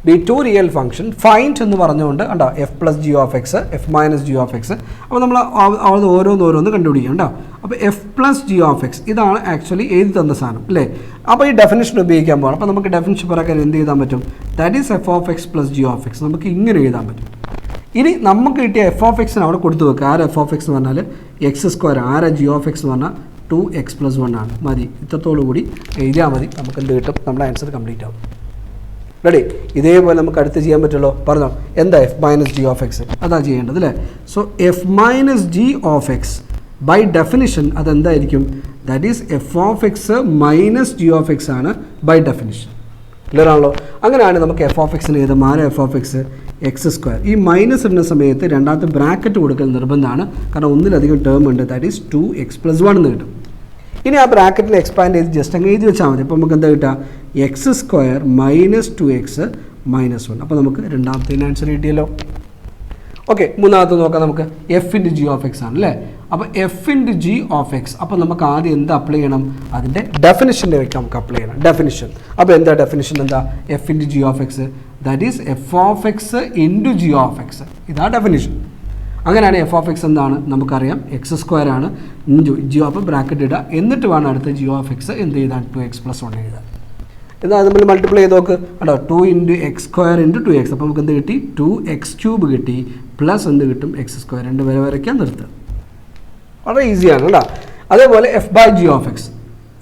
Be two real function find എന്ന് പറഞ്ഞുകൊണ്ട് ഉണ്ടോ f plus G of X, F minus G of x. അപ്പോൾ നമ്മൾ ഓരോന്ന് കണ്ടുപിടിക്കുക ഉണ്ടോ. അപ്പോൾ f plus G of X ഇതാണ് ആക്ച്വലി എഴുതി തന്ന സാധനം അല്ലേ. അപ്പോൾ ഈ ഡെഫിനിഷൻ ഉപയോഗിക്കാൻ പോകണം. അപ്പോൾ നമുക്ക് ഡെഫിനിഷൻ പ്രകാരം എന്ത് എഴുതാൻ പറ്റും? That is F of X plus G of x. നമുക്ക് ഇങ്ങനെ എഴുതാൻ പറ്റും. ഇനി നമുക്ക് കിട്ടിയ എഫ് ഓഫ് എക്സിന് അവിടെ കൊടുത്തു വെക്കുക. ആര് എഫ് ഓഫ് എക്സ് എന്ന് പറഞ്ഞാൽ എക്സ് സ്ക്വയർ, ആര് ജി ഓഫ് എക്സ് എന്ന് പറഞ്ഞാൽ 2x+1 ആണ്. മതി, ഇത്രത്തോടു കൂടി എഴുതിയാൽ മതി. നമുക്ക് എന്ത് കിട്ടും? നമ്മുടെ ആൻസർ കംപ്ലീറ്റ് ആവും. റെഡി? ഇതേപോലെ നമുക്ക് അടുത്ത് ചെയ്യാൻ പറ്റുള്ളൂ. പറഞ്ഞോ എന്താ F minus G of X? അതാ ചെയ്യേണ്ടത് അല്ലേ. So F minus G of X by definition അതെന്തായിരിക്കും? That is F of X minus G of X ആണ് ബൈ ഡെഫിനിഷൻ. ക്ലിയർ ആണല്ലോ? അങ്ങനെയാണ് നമുക്ക് എഫ് ഓഫ് എക്സിന് എഴുതാം. ആരെ F of X? X square. ഈ മൈനസ് ഇടുന്ന സമയത്ത് രണ്ടാമത്തെ ബ്രാക്കറ്റ് കൊടുക്കൽ നിർബന്ധമാണ്. കാരണം ഒന്നിലധികം ടേം ഉണ്ട്. ദാറ്റ് ഈസ് 2x+1 എന്ന് കിട്ടും. ഇനി ആ ബ്രാക്കറ്റിൽ എക്സ്പാൻഡ് ചെയ്ത് ജസ്റ്റ് അങ്ങ് എഴുതി വെച്ചാൽ മതി. അപ്പോൾ നമുക്ക് എന്താ കിട്ടുക? X square minus 2x-1. അപ്പോൾ നമുക്ക് രണ്ടാമത്തെ ആൻസർ കിട്ടിയല്ലോ. ഓക്കെ, മൂന്നാമത്തെ നോക്കാം നമുക്ക്. F into G of X ആണ് അല്ലേ. അപ്പോൾ f into G of x. അപ്പോൾ നമുക്ക് ആദ്യം എന്താ അപ്ലൈ ചെയ്യണം? അതിൻ്റെ ഡെഫിനിഷൻ്റെ വെച്ച് നമുക്ക് അപ്ലൈ ചെയ്യണം. ഡെഫിനിഷൻ. അപ്പോൾ എന്താ ഡെഫിനിഷൻ? എന്താ? F into G of X that is F of X into G of X. ഇതാ ഡെഫിനിഷൻ. അങ്ങനെയാണ് എഫ് ഓഫ് എക്സ് എന്താണ്? നമുക്കറിയാം എക്സ് സ്ക്വയർ ആണ്. ഇൻറ്റു ജി ഓഫ് ബ്രാക്കറ്റ് ഇടുക. എന്നിട്ട് വേണം അടുത്ത ജി ഓഫ് എക്സ് എന്ത് ചെയ്താൽ 2x+1 എഴുതാം. എന്നാൽ നമ്മൾ മൾട്ടിപ്ലൈ ചെയ്ത് നോക്ക്. കേട്ടോ, 2 × x² × 2x. അപ്പോൾ നമുക്ക് എന്ത് കിട്ടി? 2x³ കിട്ടി. പ്ലസ് എന്ത് കിട്ടും? x². രണ്ട് വരെ വരയ്ക്കാൻ നിർത്തുക. വളരെ ഈസിയാണ് കേട്ടോ. അതേപോലെ f by G of X.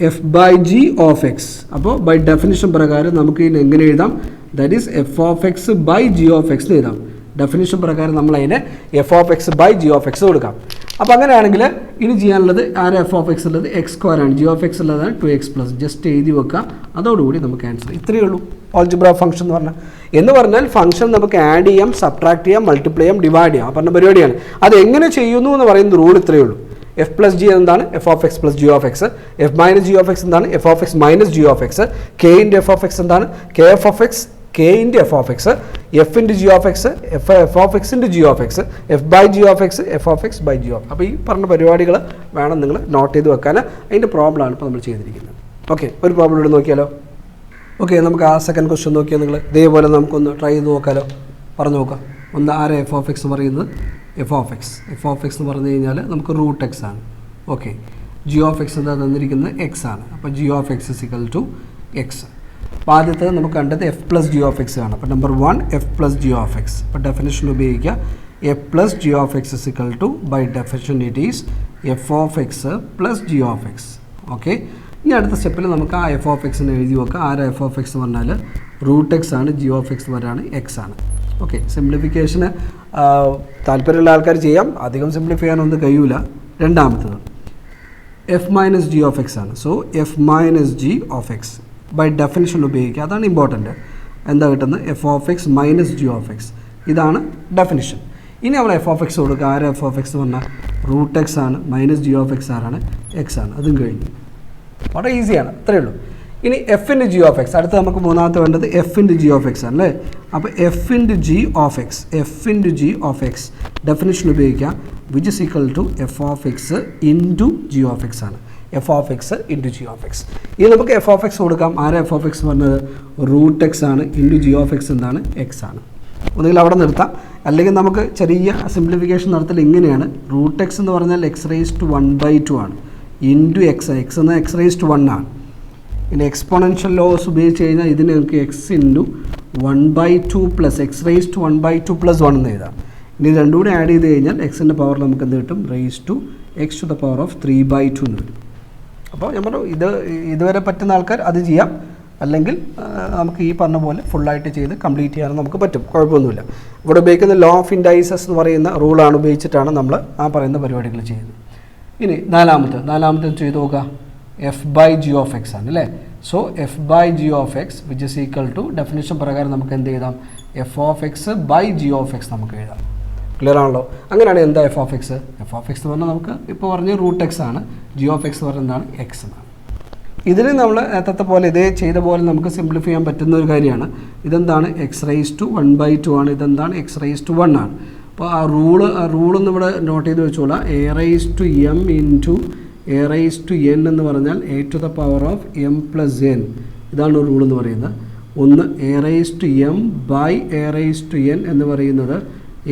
F by G of x. അപ്പോൾ ബൈ ഡെഫിനിഷൻ പ്രകാരം നമുക്ക് ഇതിന് എങ്ങനെ എഴുതാം? That is F of X by G of X എന്ന് എഴുതാം. ഡെഫിനിഷൻ പ്രകാരം നമ്മൾ അതിനെ f of X by G of x കൊടുക്കാം. അപ്പോൾ അങ്ങനെയാണെങ്കിൽ ഇനി ചെയ്യാനുള്ളത് ആരെ എഫ് ഓഫ് എക്സ് ഉള്ളത് x² ആണ്. ജി ഓഫ് എക്സ് ഉള്ളതാണ് 2x+. ജസ്റ്റ് എഴുതി വെക്കുക. അതോടുകൂടി നമുക്ക് ആൻസർ. ഇത്രയേ ഉള്ളൂ ആൾജിബ്ര ഫംഗ്ഷൻ എന്ന് പറഞ്ഞാൽ ഫംഗ്ഷൻ നമുക്ക് ആഡ് ചെയ്യാം, സബ്ട്രാക്ട് ചെയ്യാം, മൾട്ടിപ്ലൈ ചെയ്യാം, ഡിവൈഡ് ചെയ്യാം. പറഞ്ഞ പരിപാടിയാണ്. അത് എങ്ങനെ ചെയ്യുന്നു എന്ന് പറയുന്ന റൂൾ ഇത്രയേ ഉള്ളൂ. എഫ് പ്ലസ് ജി എന്താണ്? F of X plus G of X. F minus G of X എന്താണ്? F of X minus G of X. K into F of X എന്താണ്? K F of X K into F of X. F into G of X F of X into G of X. F by G of X F of X by G of. അപ്പോൾ ഈ പറഞ്ഞ പരിപാടികൾ വേണം നിങ്ങൾ നോട്ട് ചെയ്ത് വെക്കാൻ. അതിൻ്റെ പ്രോബ്ലമാണ് ഇപ്പോൾ നമ്മൾ ചെയ്തിരിക്കുന്നത്. ഓക്കെ, ഒരു പ്രോബ്ലം ഇവിടെ നോക്കിയാലോ. ഓക്കെ, നമുക്ക് ആ സെക്കൻഡ് ക്വസ്റ്റ്യൻ നോക്കിയാൽ നിങ്ങൾ ഇതേപോലെ നമുക്കൊന്ന് ട്രൈ ചെയ്ത് നോക്കാമല്ലോ. പറഞ്ഞു നോക്കാം. ഒന്ന് ആരെ എഫ് ഓഫ് എക്സ് പറയുന്നത്? F of X. F of X എന്ന് പറഞ്ഞു കഴിഞ്ഞാൽ നമുക്ക് റൂട്ട് എക്സ് ആണ്. ഓക്കെ, ജി ഓഫ് എക്സ് എന്താ തന്നിരിക്കുന്നത്? എക്സ് ആണ്. അപ്പോൾ g of x is equal to x. അപ്പോൾ ആദ്യത്തെ നമുക്ക് കണ്ടത് f plus G of X ആണ്. അപ്പോൾ number 1 f plus G of x. അപ്പോൾ ഡെഫിനിഷൻ ഉപയോഗിക്കുക. F plus G of x is equal to by definition it is F of X plus G of X. Okay, ഇനി അടുത്ത സ്റ്റെപ്പിൽ നമുക്ക് ആ എഫ് ഓഫ് എക്സിന് എഴുതി വെക്കാം. ആരാ എഫ് ഓഫ് എക്സ് എന്ന് പറഞ്ഞാൽ റൂട്ട് എക്സ് ആണ്. ജി ഓഫ് എക്സ് വരാണ് എക്സ് ആണ്. ഓക്കെ, സിംപ്ലിഫിക്കേഷന് താല്പര്യമുള്ള ആൾക്കാർ ചെയ്യാം. അധികം സിംപ്ലിഫൈ ചെയ്യാനൊന്നും കഴിയൂല. രണ്ടാമത്തത് F minus G of X ആണ്. So F minus G of X by definition ഉപയോഗിക്കുക. അതാണ് ഇമ്പോർട്ടൻറ്റ്. എന്താ കിട്ടുന്നത്? F of X minus G of X. ഇതാണ് ഡെഫിനിഷൻ. ഇനി നമ്മൾ എഫ് ഓഫ് എക്സ് കൊടുക്കുക. ആരാ എഫ് ഓഫ് എക്സ് എന്ന് പറഞ്ഞാൽ റൂട്ട് എക്സ് ആണ്. മൈനസ് ജി ഓഫ് എക്സ് ആരാണ്? എക്സ് ആണ്. അതും കഴിഞ്ഞു. വളരെ ഈസിയാണ്. അത്രയേ ഉള്ളൂ. ഇനി f into G of x. അടുത്ത് നമുക്ക് മൂന്നാമത്തെ വേണ്ടത് f into G of X ആണ് അല്ലേ. അപ്പോൾ f into G of X. F into G of x definition ഉപയോഗിക്കുക. Which is equal to f of X into G of X ആണ്. F of X into G of x. ഇനി നമുക്ക് എഫ് ഓഫ് എക്സ് കൊടുക്കാം. ആരാ എഫ് ഓഫ് എക്സ് പറഞ്ഞത്? റൂട്ട് എക്സ് ആണ്. ഇൻറ്റു ജി ഓഫ് എക്സ് എന്താണ്? എക്സ് ആണ്. ഒന്നുകിൽ അവിടെ നിർത്താം, അല്ലെങ്കിൽ നമുക്ക് ചെറിയ സിംപ്ലിഫിക്കേഷൻ നടത്തൽ ഇങ്ങനെയാണ്. റൂട്ട് എക്സ് എന്ന് പറഞ്ഞാൽ എക്സ് റേസ് ടു 1/2 ആണ്. Into x. എക്സ് എന്നാൽ എക്സ് റേസ് ടു 1 ആണ്. ഇനി എക്സ്പോണൻഷ്യൽ ലോസ് ഉപയോഗിച്ച് കഴിഞ്ഞാൽ ഇതിന് നമുക്ക് x into 1/2 plus x raise to 1/2 plus 1 എന്ന് എഴുതാം. ഇനി രണ്ടും കൂടെ ആഡ് ചെയ്ത് കഴിഞ്ഞാൽ എക്സിൻ്റെ പവർ നമുക്ക് എന്ത് കിട്ടും? Raise to x to the power of 3/2 എന്ന് വരും. അപ്പോൾ നമ്മൾ ഇതുവരെ പറ്റുന്ന ആൾക്കാർ അത് ചെയ്യാം. അല്ലെങ്കിൽ നമുക്ക് ഈ പറഞ്ഞ പോലെ ഫുള്ളായിട്ട് ചെയ്ത് കംപ്ലീറ്റ് ചെയ്യാനും നമുക്ക് പറ്റും. കുഴപ്പമൊന്നുമില്ല. ഇവിടെ ഉപയോഗിക്കുന്ന ലോ ഓഫ് ഇൻഡൈസസ് എന്ന് പറയുന്ന റൂളാണ് ഉപയോഗിച്ചിട്ടാണ് നമ്മൾ ആ പറയുന്ന പരിപാടികൾ ചെയ്യുന്നത്. ഇനി നാലാമത്തെ ചെയ്ത് നോക്കുക. F by G of X ആണ് അല്ലേ. So f by G of x which is equal to definition പ്രകാരം നമുക്ക് എന്ത് എഴുതാം? F of X by G of x നമുക്ക് എഴുതാം. ക്ലിയർ ആണല്ലോ? അങ്ങനെയാണ് എന്താ എഫ് ഓഫ് എക്സ് എന്ന് പറഞ്ഞാൽ നമുക്ക് ഇപ്പോൾ പറഞ്ഞ റൂട്ട് എക്സ് ആണ്. ജി ഓഫ് എക്സ് പറഞ്ഞാൽ എന്താണ്? എക്സ് എന്നാണ്. ഇതിന് നമ്മൾ നേരത്തെ പോലെ ഇതേ ചെയ്ത പോലെ നമുക്ക് സിംപ്ലിഫൈ ചെയ്യാൻ പറ്റുന്ന ഒരു കാര്യമാണ്. ഇതെന്താണ് x⁻² ആണ്. ഇതെന്താണ് x⁻1 ആണ്. അപ്പോൾ ആ റൂളൊന്നും ഇവിടെ നോട്ട് ചെയ്ത് വെച്ചോളാം. a⁻m ഇൻറ്റു a⁻n എന്ന് പറഞ്ഞാൽ a⁻m+n. ഇതാണ് റൂൾ എന്ന് പറയുന്നത്. ഒന്ന് a⁻m/a⁻n എന്ന് പറയുന്നത്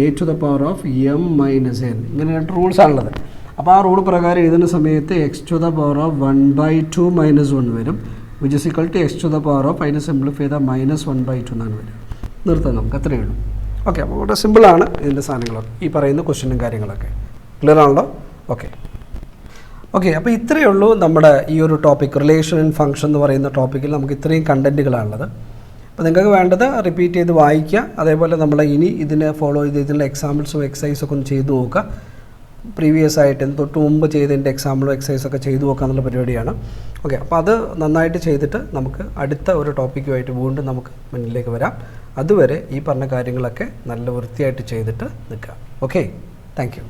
a⁻m−n. ഇങ്ങനെ 2 റൂൾസ് ആണുള്ളത്. അപ്പോൾ ആ റൂൾ പ്രകാരം എഴുതുന്ന സമയത്ത് x⁻1/2 -1 വരും, which is equal to x⁻, അതിനെ സിംപ്ലിഫൈ ചെയ്താൽ -1/2 എന്നാണ് വരും. നിർത്താം, നമുക്ക് അത്രയേ ഉള്ളൂ. ഓക്കെ, അപ്പോൾ ഇവിടെ സിമ്പിളാണ് ഇതിൻ്റെ സാധനങ്ങളൊക്കെ, ഈ പറയുന്ന ക്വസ്റ്റ്യനും കാര്യങ്ങളൊക്കെ. ക്ലിയർ ആണല്ലോ? ഓക്കെ, അപ്പോൾ ഇത്രയേ ഉള്ളൂ നമ്മുടെ ഈ ഒരു ടോപ്പിക്, റിലേഷൻ ആൻഡ് ഫംഗ്ഷൻ എന്ന് പറയുന്ന ടോപ്പിക്കിൽ നമുക്ക് ഇത്രയും കണ്ടൻറ്റുകളാണുള്ളത്. അപ്പോൾ നിങ്ങൾക്ക് വേണ്ടത് റിപ്പീറ്റ് ചെയ്ത് വായിക്കുക. അതേപോലെ നമ്മൾ ഇനി ഇതിനെ ഫോളോ ചെയ്ത് ഇതിൻ്റെ എക്സാമ്പിൾസും എക്സസൈസൊക്കെ ഒന്ന് ചെയ്ത് നോക്കുക. പ്രീവിയസ് ആയിട്ട് തൊട്ട് മുമ്പ് ചെയ്തതിൻ്റെ എക്സാമ്പിളും എക്സസൈസൊക്കെ ചെയ്തു നോക്കുക എന്നുള്ള പരിപാടിയാണ്. ഓക്കെ, അപ്പോൾ അത് നന്നായിട്ട് ചെയ്തിട്ട് നമുക്ക് അടുത്ത ഒരു ടോപ്പിക്കുമായിട്ട് വീണ്ടും നമുക്ക് മുന്നിലേക്ക് വരാം. അതുവരെ ഈ പറഞ്ഞ കാര്യങ്ങളൊക്കെ നല്ല വൃത്തിയായിട്ട് ചെയ്തിട്ട് നിൽക്കുക. Okay, thank you.